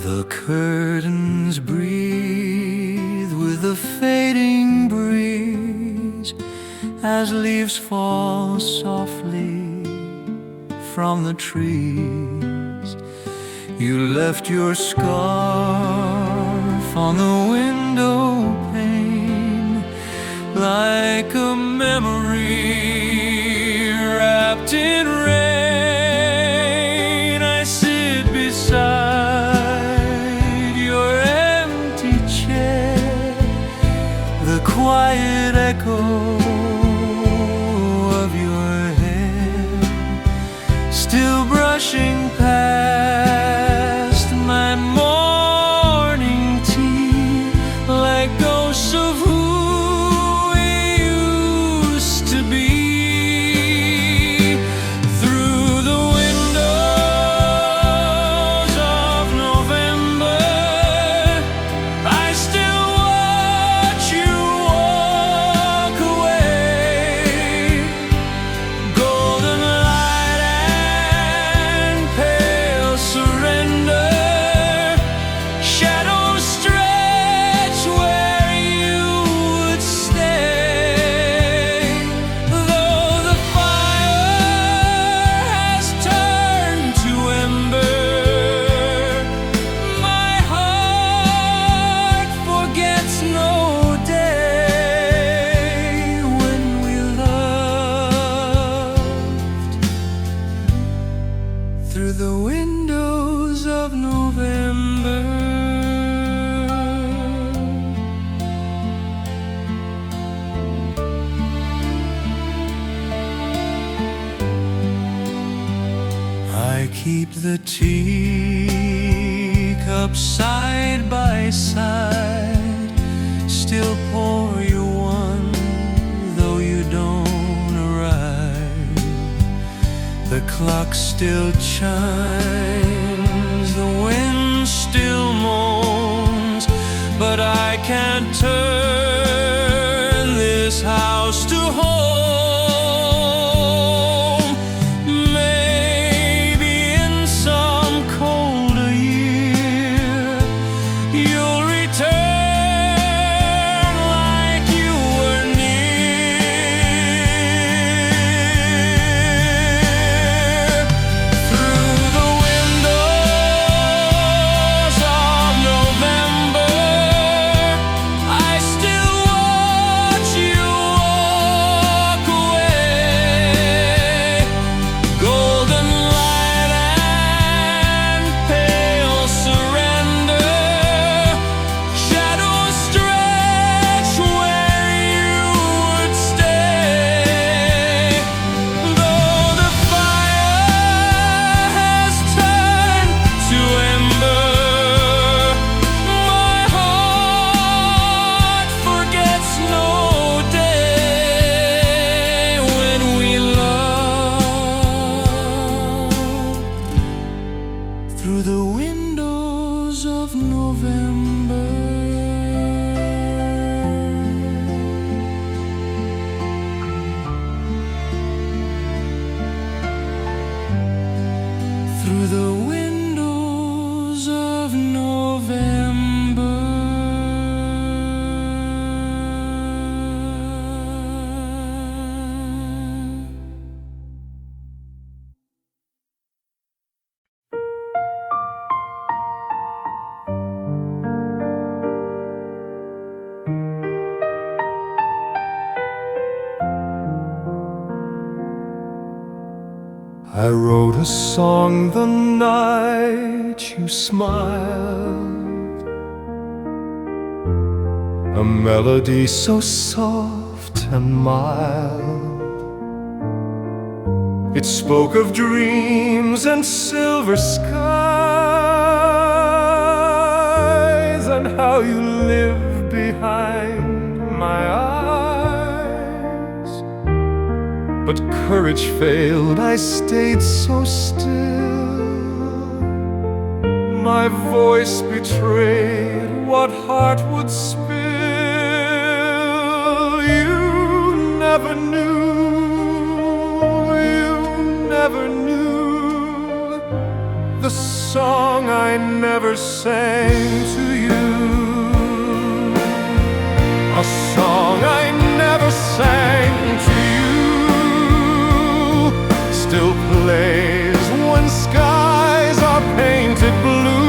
The curtains breathe with a fading breeze as leaves fall softly from the trees. You left your scarf on the window pane like a memory wrapped in rain. I sit beside your empty chair, the quiet echo of your hair still brushing past my morning tea like ghosts of who we used to be. Through the windows of November, I still watch you walk away. Golden light and pale surrender, shadows stretch where you would stay. Though the fire has turned to ember, my heart forgets no day when we loved. Through the windows of November, I keep the teacups side by side, still pour you one, though you don't arrive. The clock still chimes, the wind still moans, but I can't turn this house to home. Maybe in some colder year you'll return like you were near. Through the windows of November, I still watch you walk away. Golden light and pale surrender, shadows stretch where you would stay. Though the fire has turned to ember, my heart forgets no day when we loved. Through the windows of November, through the windows of November. I wrote a song the night you smiled. a melody so soft and mild. It spoke of dreams and silver skies, and how you lived behind my eyes. But courage failed, I stayed so still. My voice betrayed what heart would spill. You never knew, you never knew the song I never sang to you. A song I never sang to you still plays when skies are painted blue.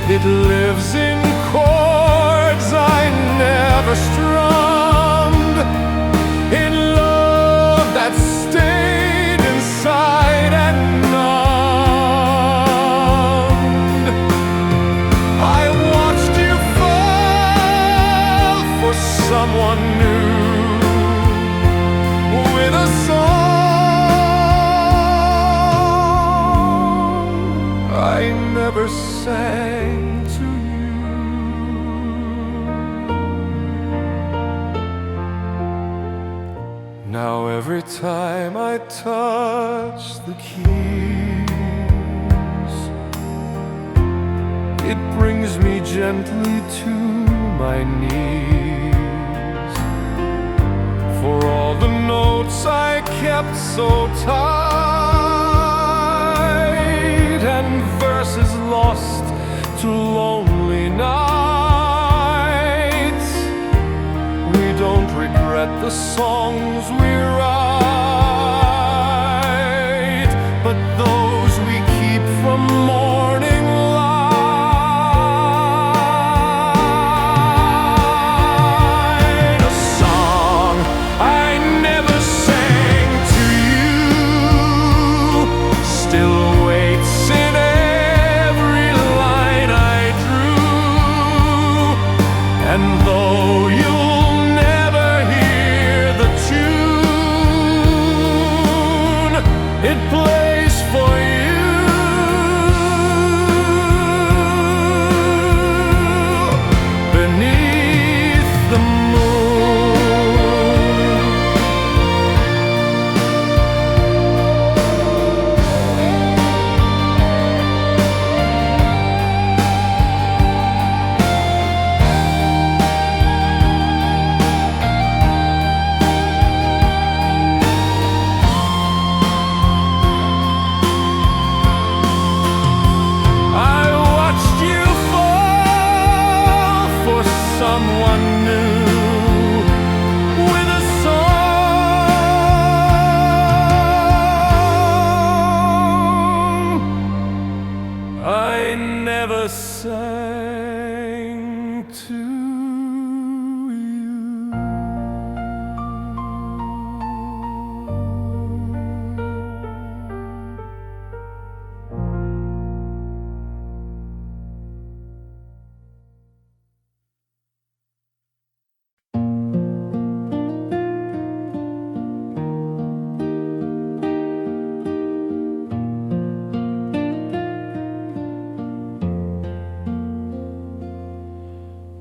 It lives in chords I never strummed, in love that stayed inside and numbed. I watched you fall for someone new, with a song I never sang to you. Now every time I touch the keys, it brings me gently to my knees. For all the notes I kept so tight, and verses lost to lonely nights, we don't regret the songs we write, but those we keep from morning light. A song I never sang to you still waits in every line I drew, and though you'll never hear the tune, it plays for you beneath the moon. Someone new, with a song I never sang to you.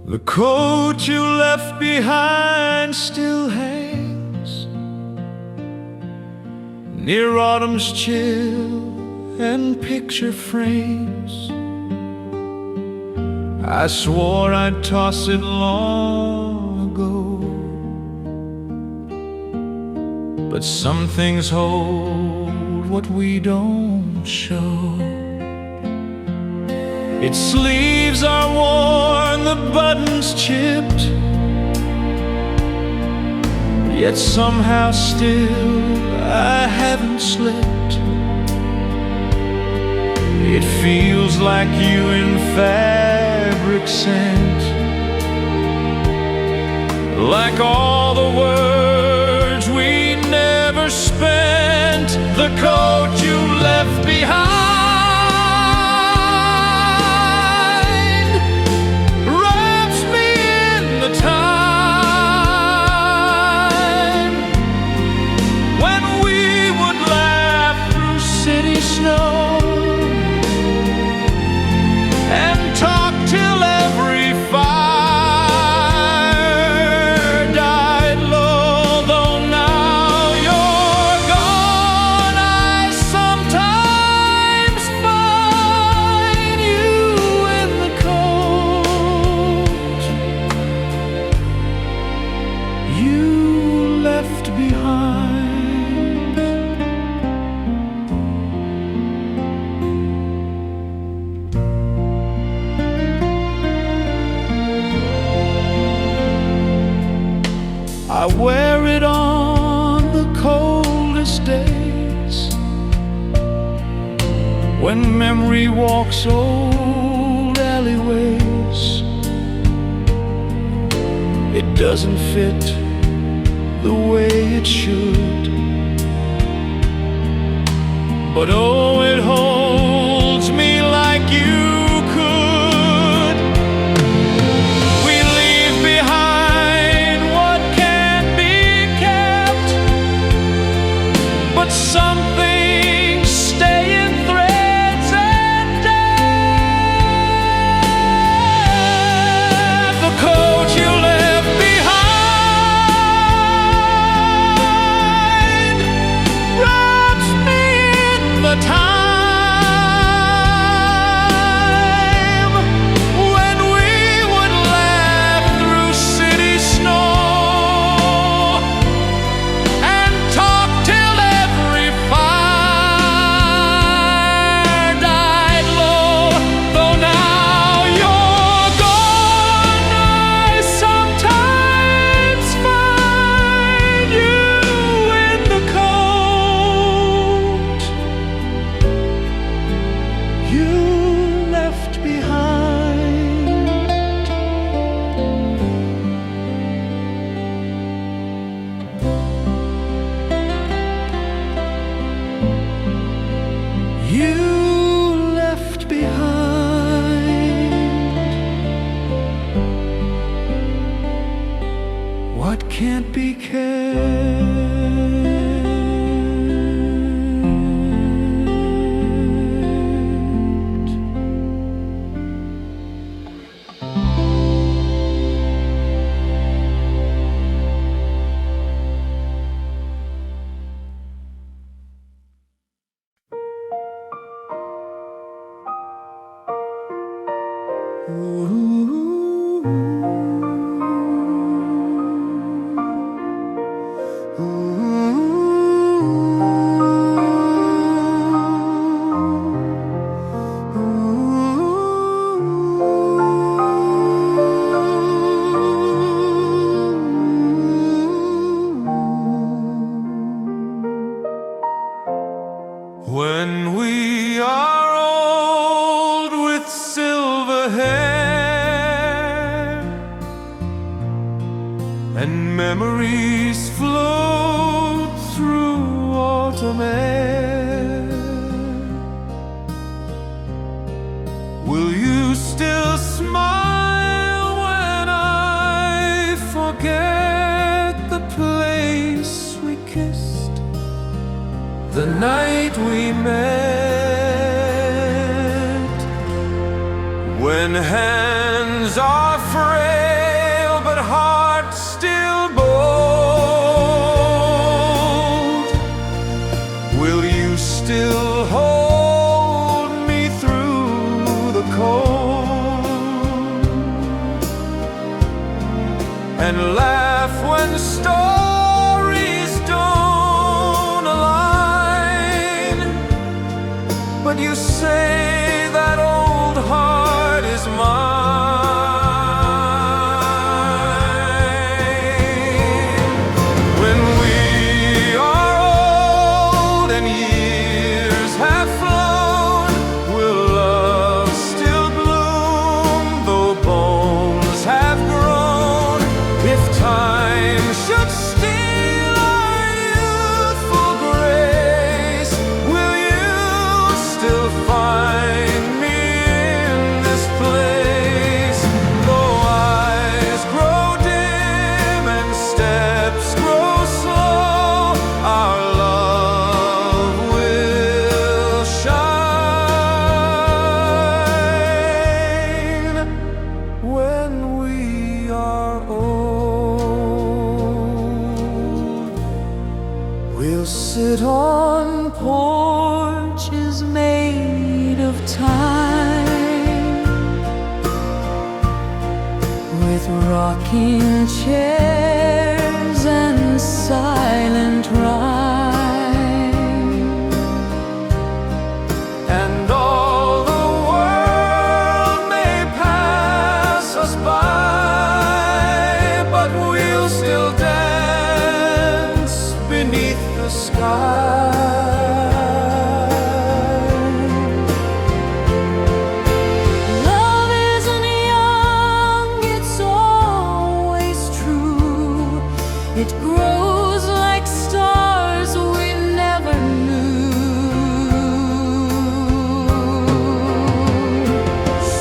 The coat you left behind still hangs near autumn's chill and picture frames. I swore I'd toss it long ago, but some things hold what we don't show. Its sleeves are worn, the buttons chipped, yet somehow still I haven't slipped. It feels like you in fabric scent, like all the words we never spent. The coat you left behind wraps snow and talk till every fire died low. Though now you're gone, I sometimes find you in the coat you left behind. I wear it on the coldest days, when memory walks old alleyways. It doesn't fit the way it should, but oh, it holds me like you could. We leave behind what can't be kept, but some things stay in threads and death. The coat you left behind wraps me in the time when we would laugh through city snow and talk till every fire died low. Though now you're gone, I sometimes find you in the coat you left behind. You left behind what can't be kept. When we are old with silver hair and memories float through autumn air, will you still smile when I forget the place we kissed the night we met? When hands are frail but hearts still bold, will you still hold me through the cold and laugh when stories don't align? But you say that old heart is mine. When we are old and years have flown, will love still bloom though bones have grown? If time should steal our youthful grace, will you still find me in this place? rocking chairs and silent rhyme. And all the world may pass us by, but we'll still dance beneath the sky. Love isn't young, it's always true. It grows like stars we never knew.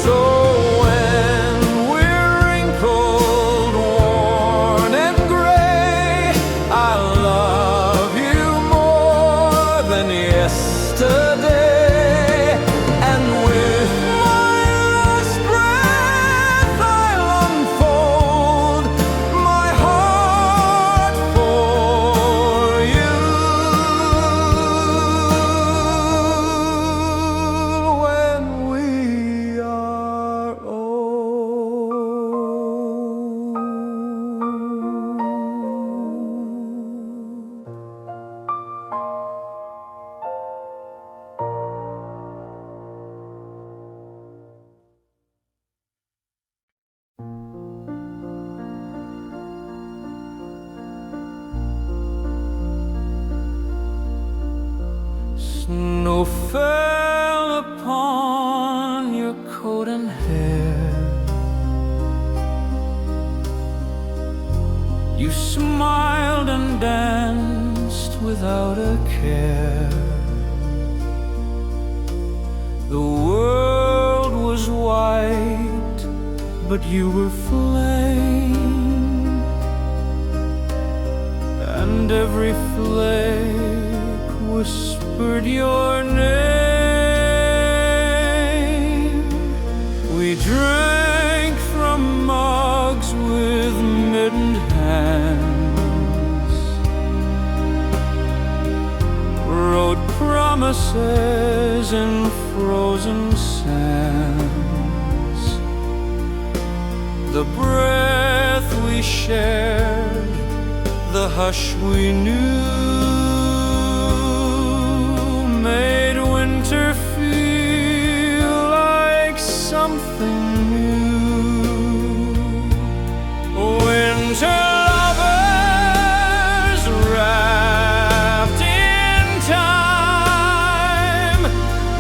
So when we're wrinkled, worn and gray, I love you more than yesterday. And with my last breath I'll unfold my heart for you. When we are old. Snow fell upon your coat and hair. You smiled and danced without a care. The world was white, but you were flame, and every flake whispered your name. We drank from mugs with mittened hands, wrote promises in frozen sands. The breath we shared, the hush we knew, made winter feel like something new. Winter lovers wrapped in time,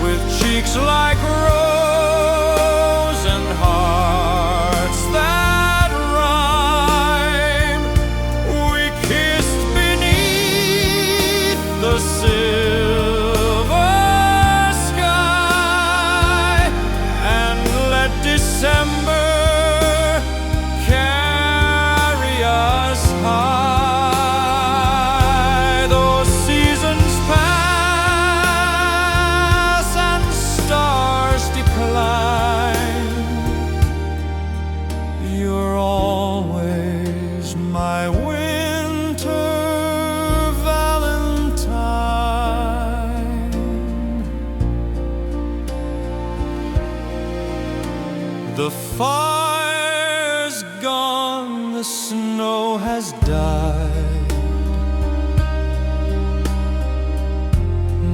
with cheeks like rose and hearts that rhyme. We kissed beneath the silver sky and let December carry us high. Those seasons pass and stars decline. You're always my winter Valentine. The fire's gone, the snow has died,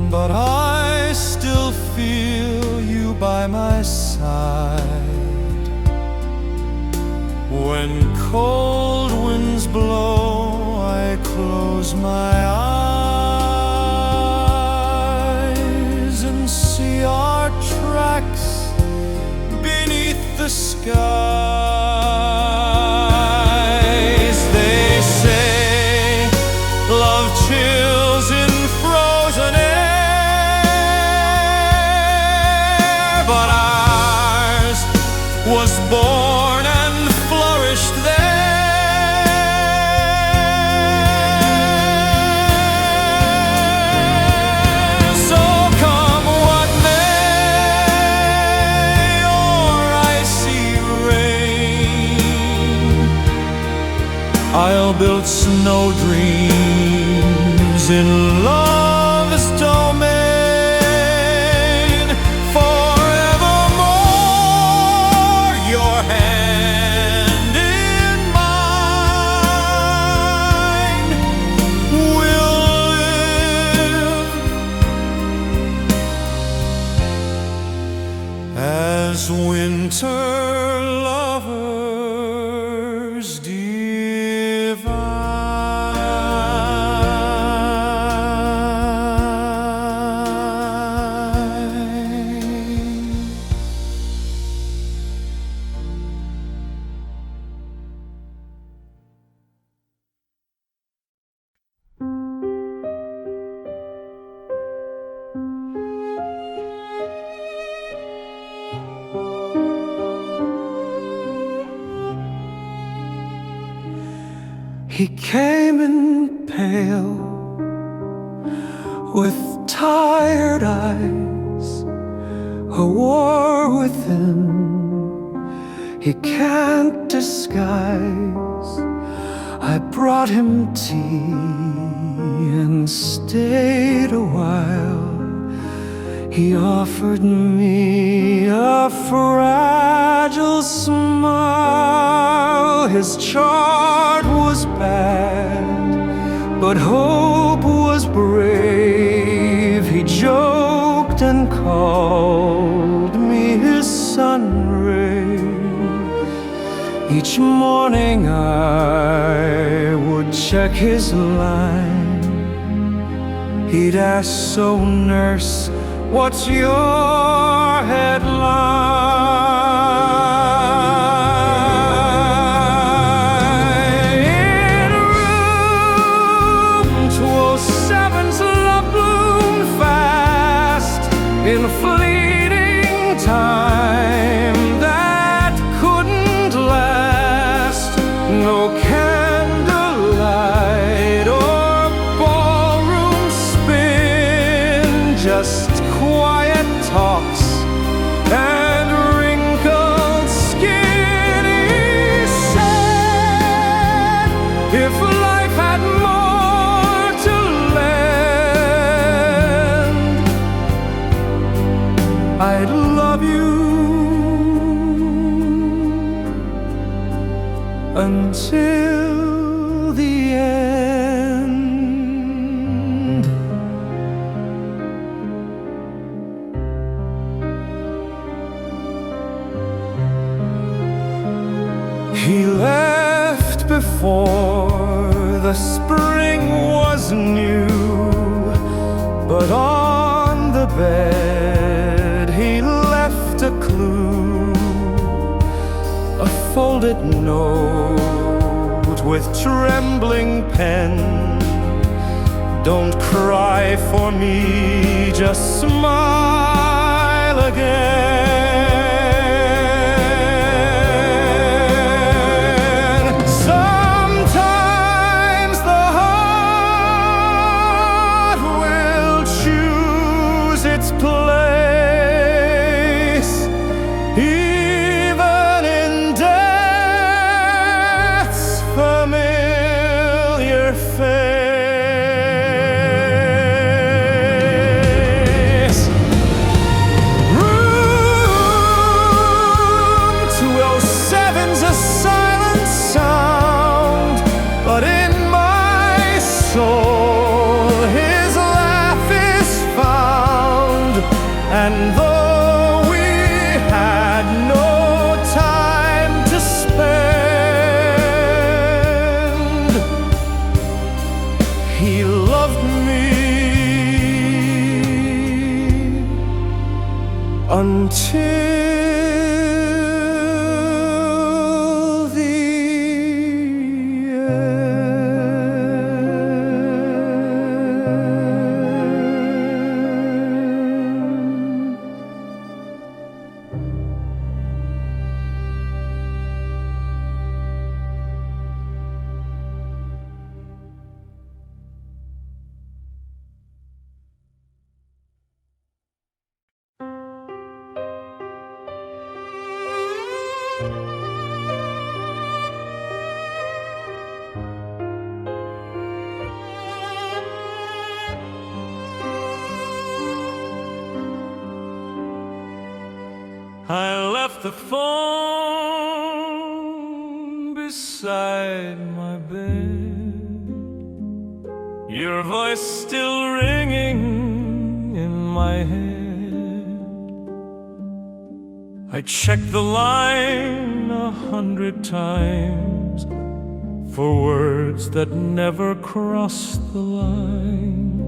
but I still feel you by my side. When cold winds blow, I close my eyes and see our tracks beneath the skies. They say love chills in frozen air, but ours was born and flourished there. So come what may, or icy rain, I'll build snow dreams in love's domain. Forevermore, your hand in as winter lovers divine. He came in pale, with tired eyes, a war within he can't disguise. I brought him tea and stayed a while. He offered me a fragile smile. His chart was bad, but hope was brave. He joked and called me his sun ray. Each morning I would check his line. He'd ask, "So nurse, what's your headline?" In room 207's love bloomed fast in fleeting time that couldn't last. No candlelight or ballroom spin, just quiet talks and wrinkled skin. He said, if life had more to lend, I'd love you until the end. He left before the spring was new, but on the bed he left a clue, a folded note with trembling pen. Don't cry for me, just smile again. Sometimes the heart will choose its place, even in death's familiar face. Room 207's a silent sound, but in my soul his laugh is found. And though we had no time to spend, he loved me until the end. I left the phone beside my bed, your voice still ringing in my head. I checked the line 100 times for words that never crossed the line.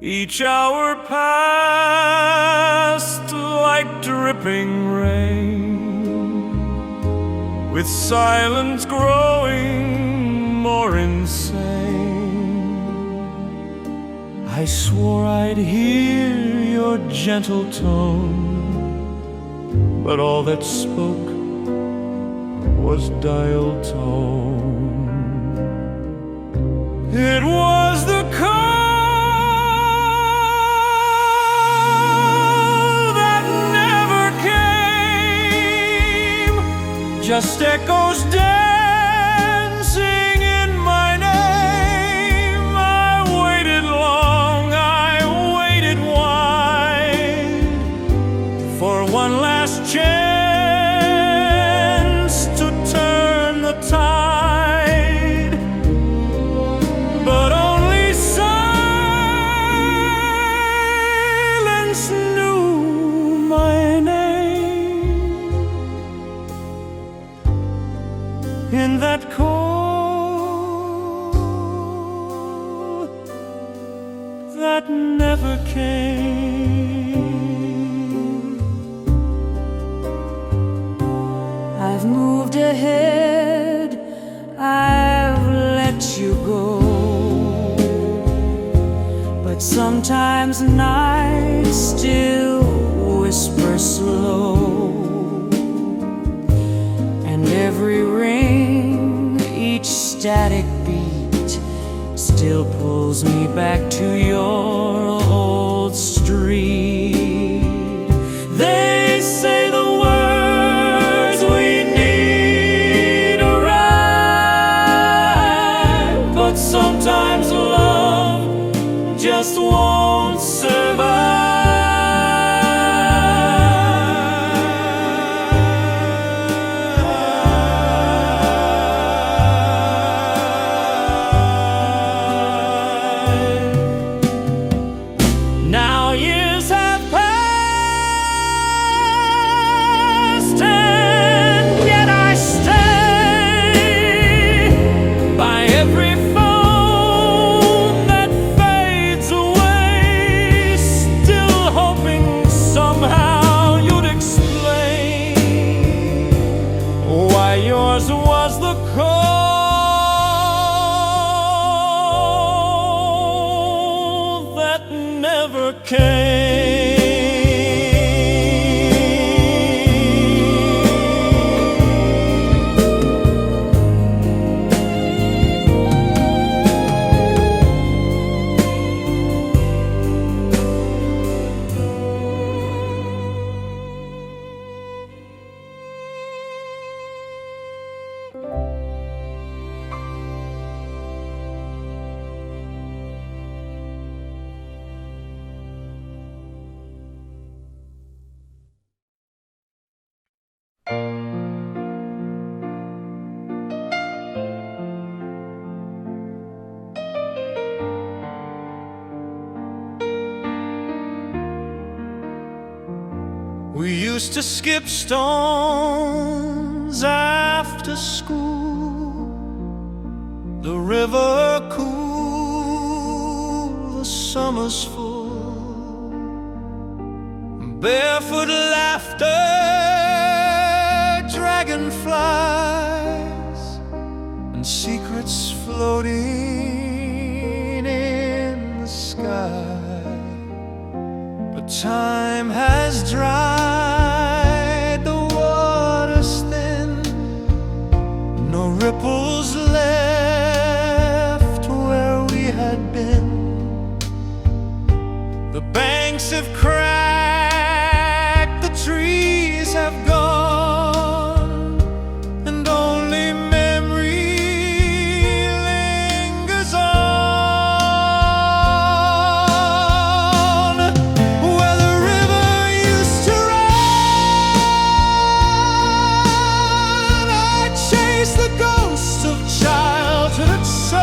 Each hour passed like dripping rain, with silence growing more insane. I swore I'd hear your gentle tone, but all that spoke was dial tone. It was the call that never came, just echoes dancing in my name. I waited long, I waited wide, for one last chance tide, but only silence knew my name. In that call that never came. I've moved ahead, I've let you go, but sometimes nights still whisper slow, and every ring, each static beat still pulls me back to your old street. They say the words we need arrive, but sometimes love just won't survive. Now years have passed, and yet I stay by every phone that fades away, still hoping somehow you'd explain why yours was the call that never came. We used to skip stones after school, the river cool, the summer's full, barefoot laughter, dragonflies, and secrets floating in the sky. But time has dried the waters thin, no ripples left where we had been. The banks have cracked, the trees have gone, and only memory lingers on. Where the river used to run, I chase the ghosts of childhood sun.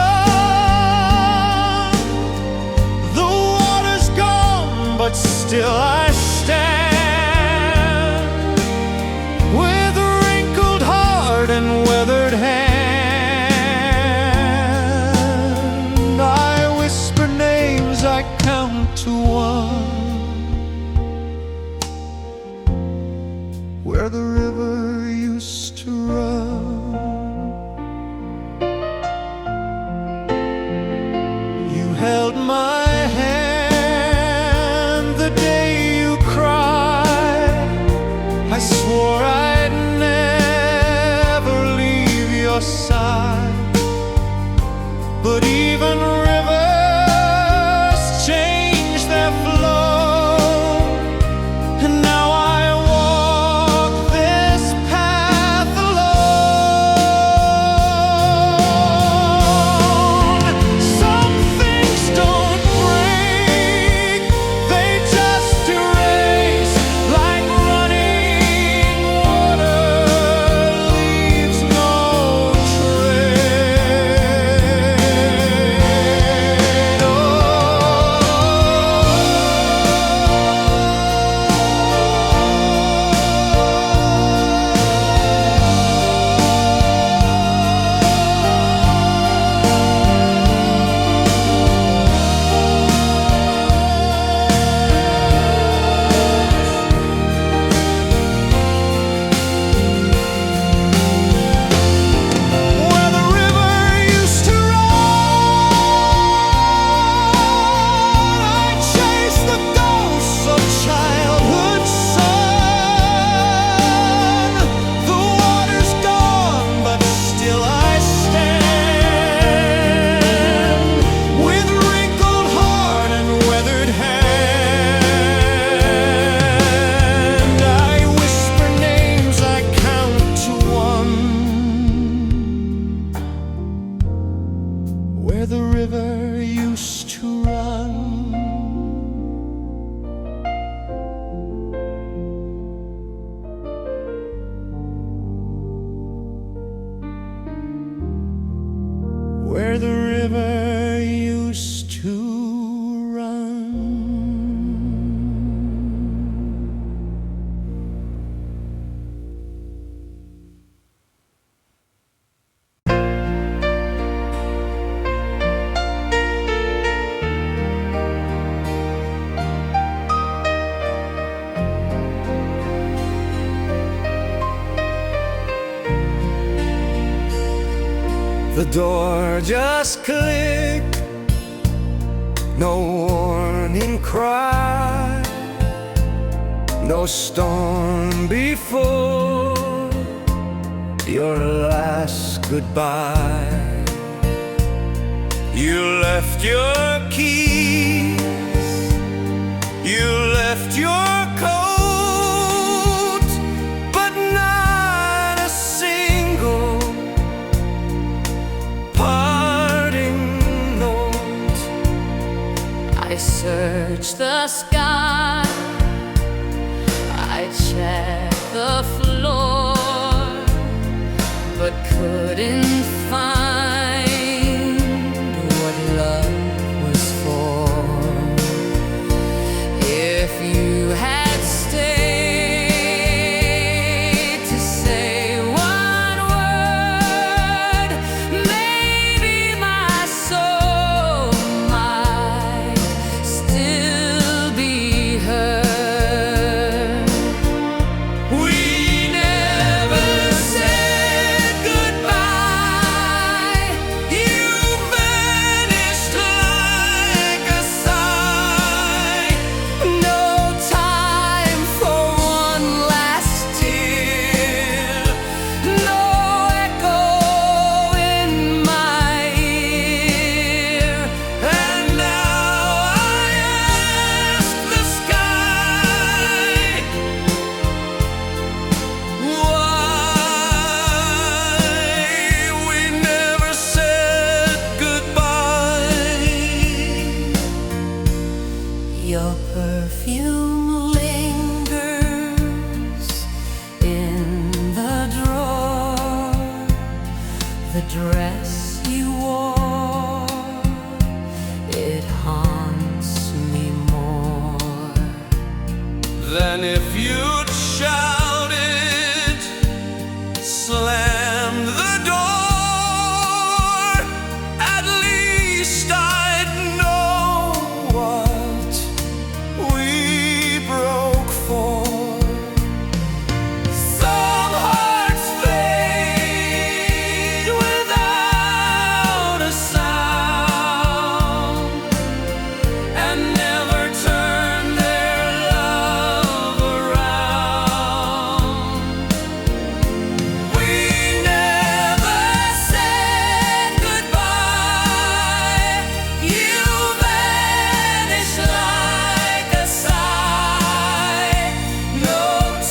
The water's gone, but still I stand. the river used to run. The door just clicked, no warning cry, no storm before your last goodbye. You left your keys, you left your coat, but not a single parting note. I searched the sky, I checked the floor, but couldn't find what love was for. If you had stayed to say one word, maybe my soul might still be heard. We never said goodbye. You vanished like a sigh. No time for one last tear. No echo in my ear. And now I ask the sky, why we never said goodbye. Your perfume lingers in the drawer, the dress you wore, it haunts me more Than if you'd shouted, slammed the door. At least I'd know what we broke for. Some hearts fade without a sound and never turn their love around. We never said goodbye. You vanished like a sigh. No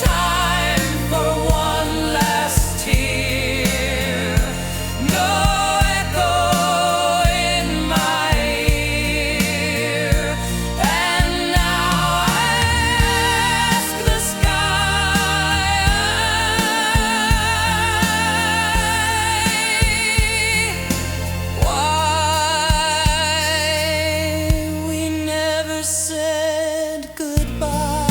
time for one last tear. No echo in my ear. And now I ask the sky, why we never said goodbye.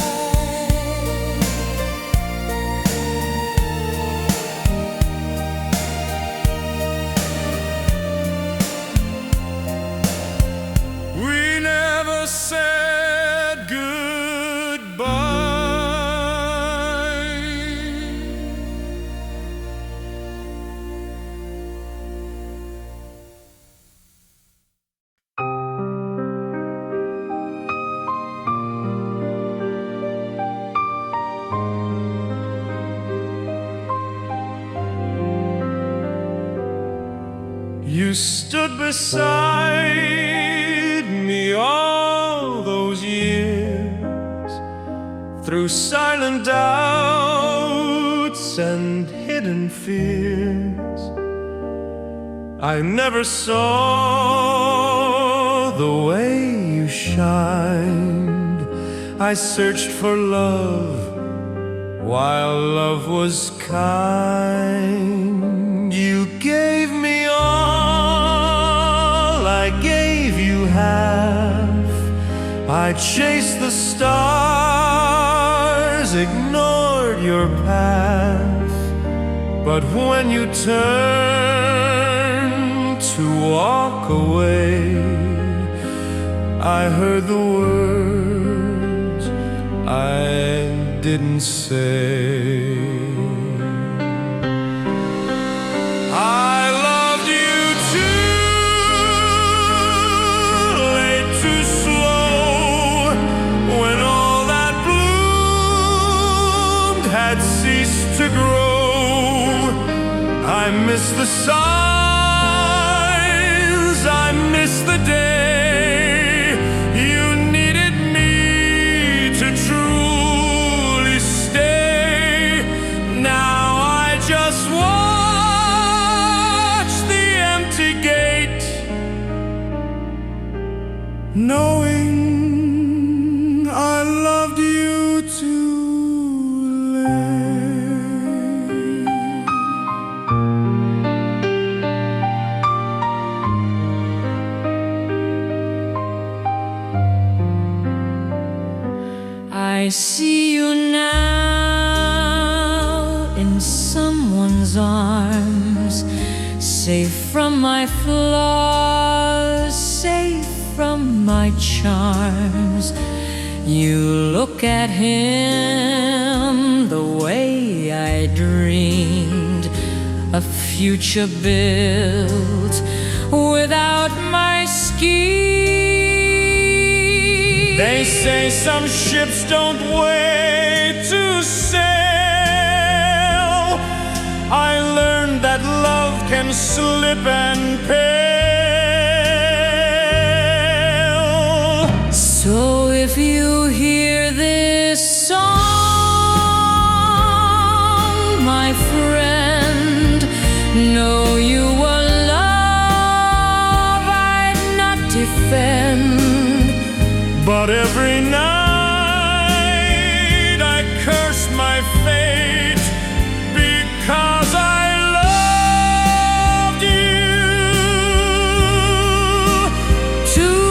We never said goodbye. You stood beside me all those years, through silent doubts and hidden fears. I never saw the way you shined. I searched for love while love was kind. You gave me all I chased the stars, ignored your path. But when you turned to walk away, I heard the words I didn't say. I loved you too late, too slow, when all that bloomed had ceased to grow. I miss the signs, I miss the day you needed me to truly stay. Now I just watch the empty gate, knowing I loved you too late. I see you now in someone's arms, safe from my flaws, safe from my charms. You look at him the way I dreamed, a future built without my scheme. They say some ships don't wait to sail. I learned that love can slip and pale. So if you hear this song, my friend, know you were love I'd not defend. But every night I curse my fate, because I loved you Too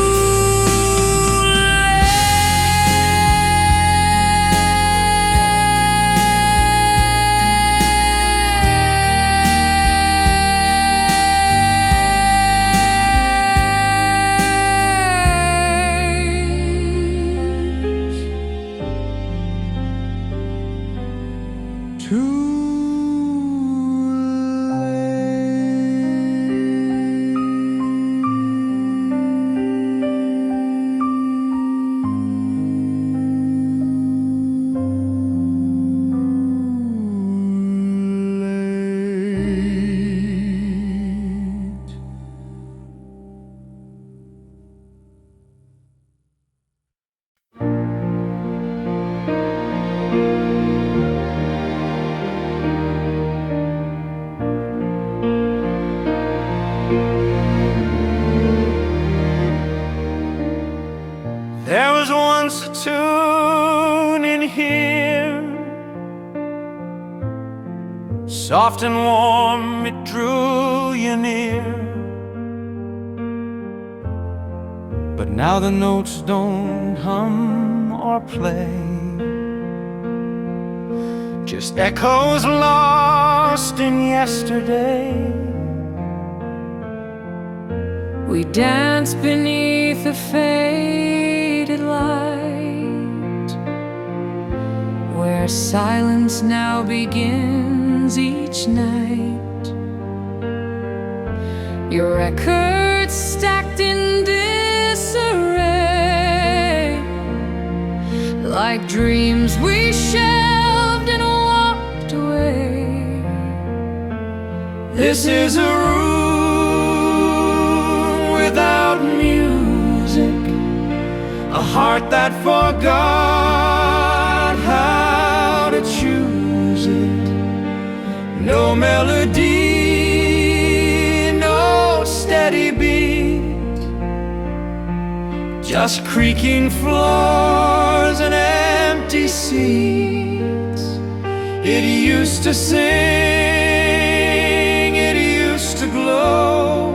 There was once a tune in here, soft and warm, it drew you near. But now the notes don't hum or play, just echoes lost in yesterday. we dance beneath a faded light, where silence now begins each night. Your records stacked in disarray, like dreams we shelved and walked away. This is a room without music, a heart that forgot how to choose it. No melody, no steady beat, just creaking floors and empty seats. It used to sing, it used to glow.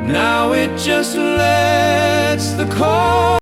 Now it just lets the cold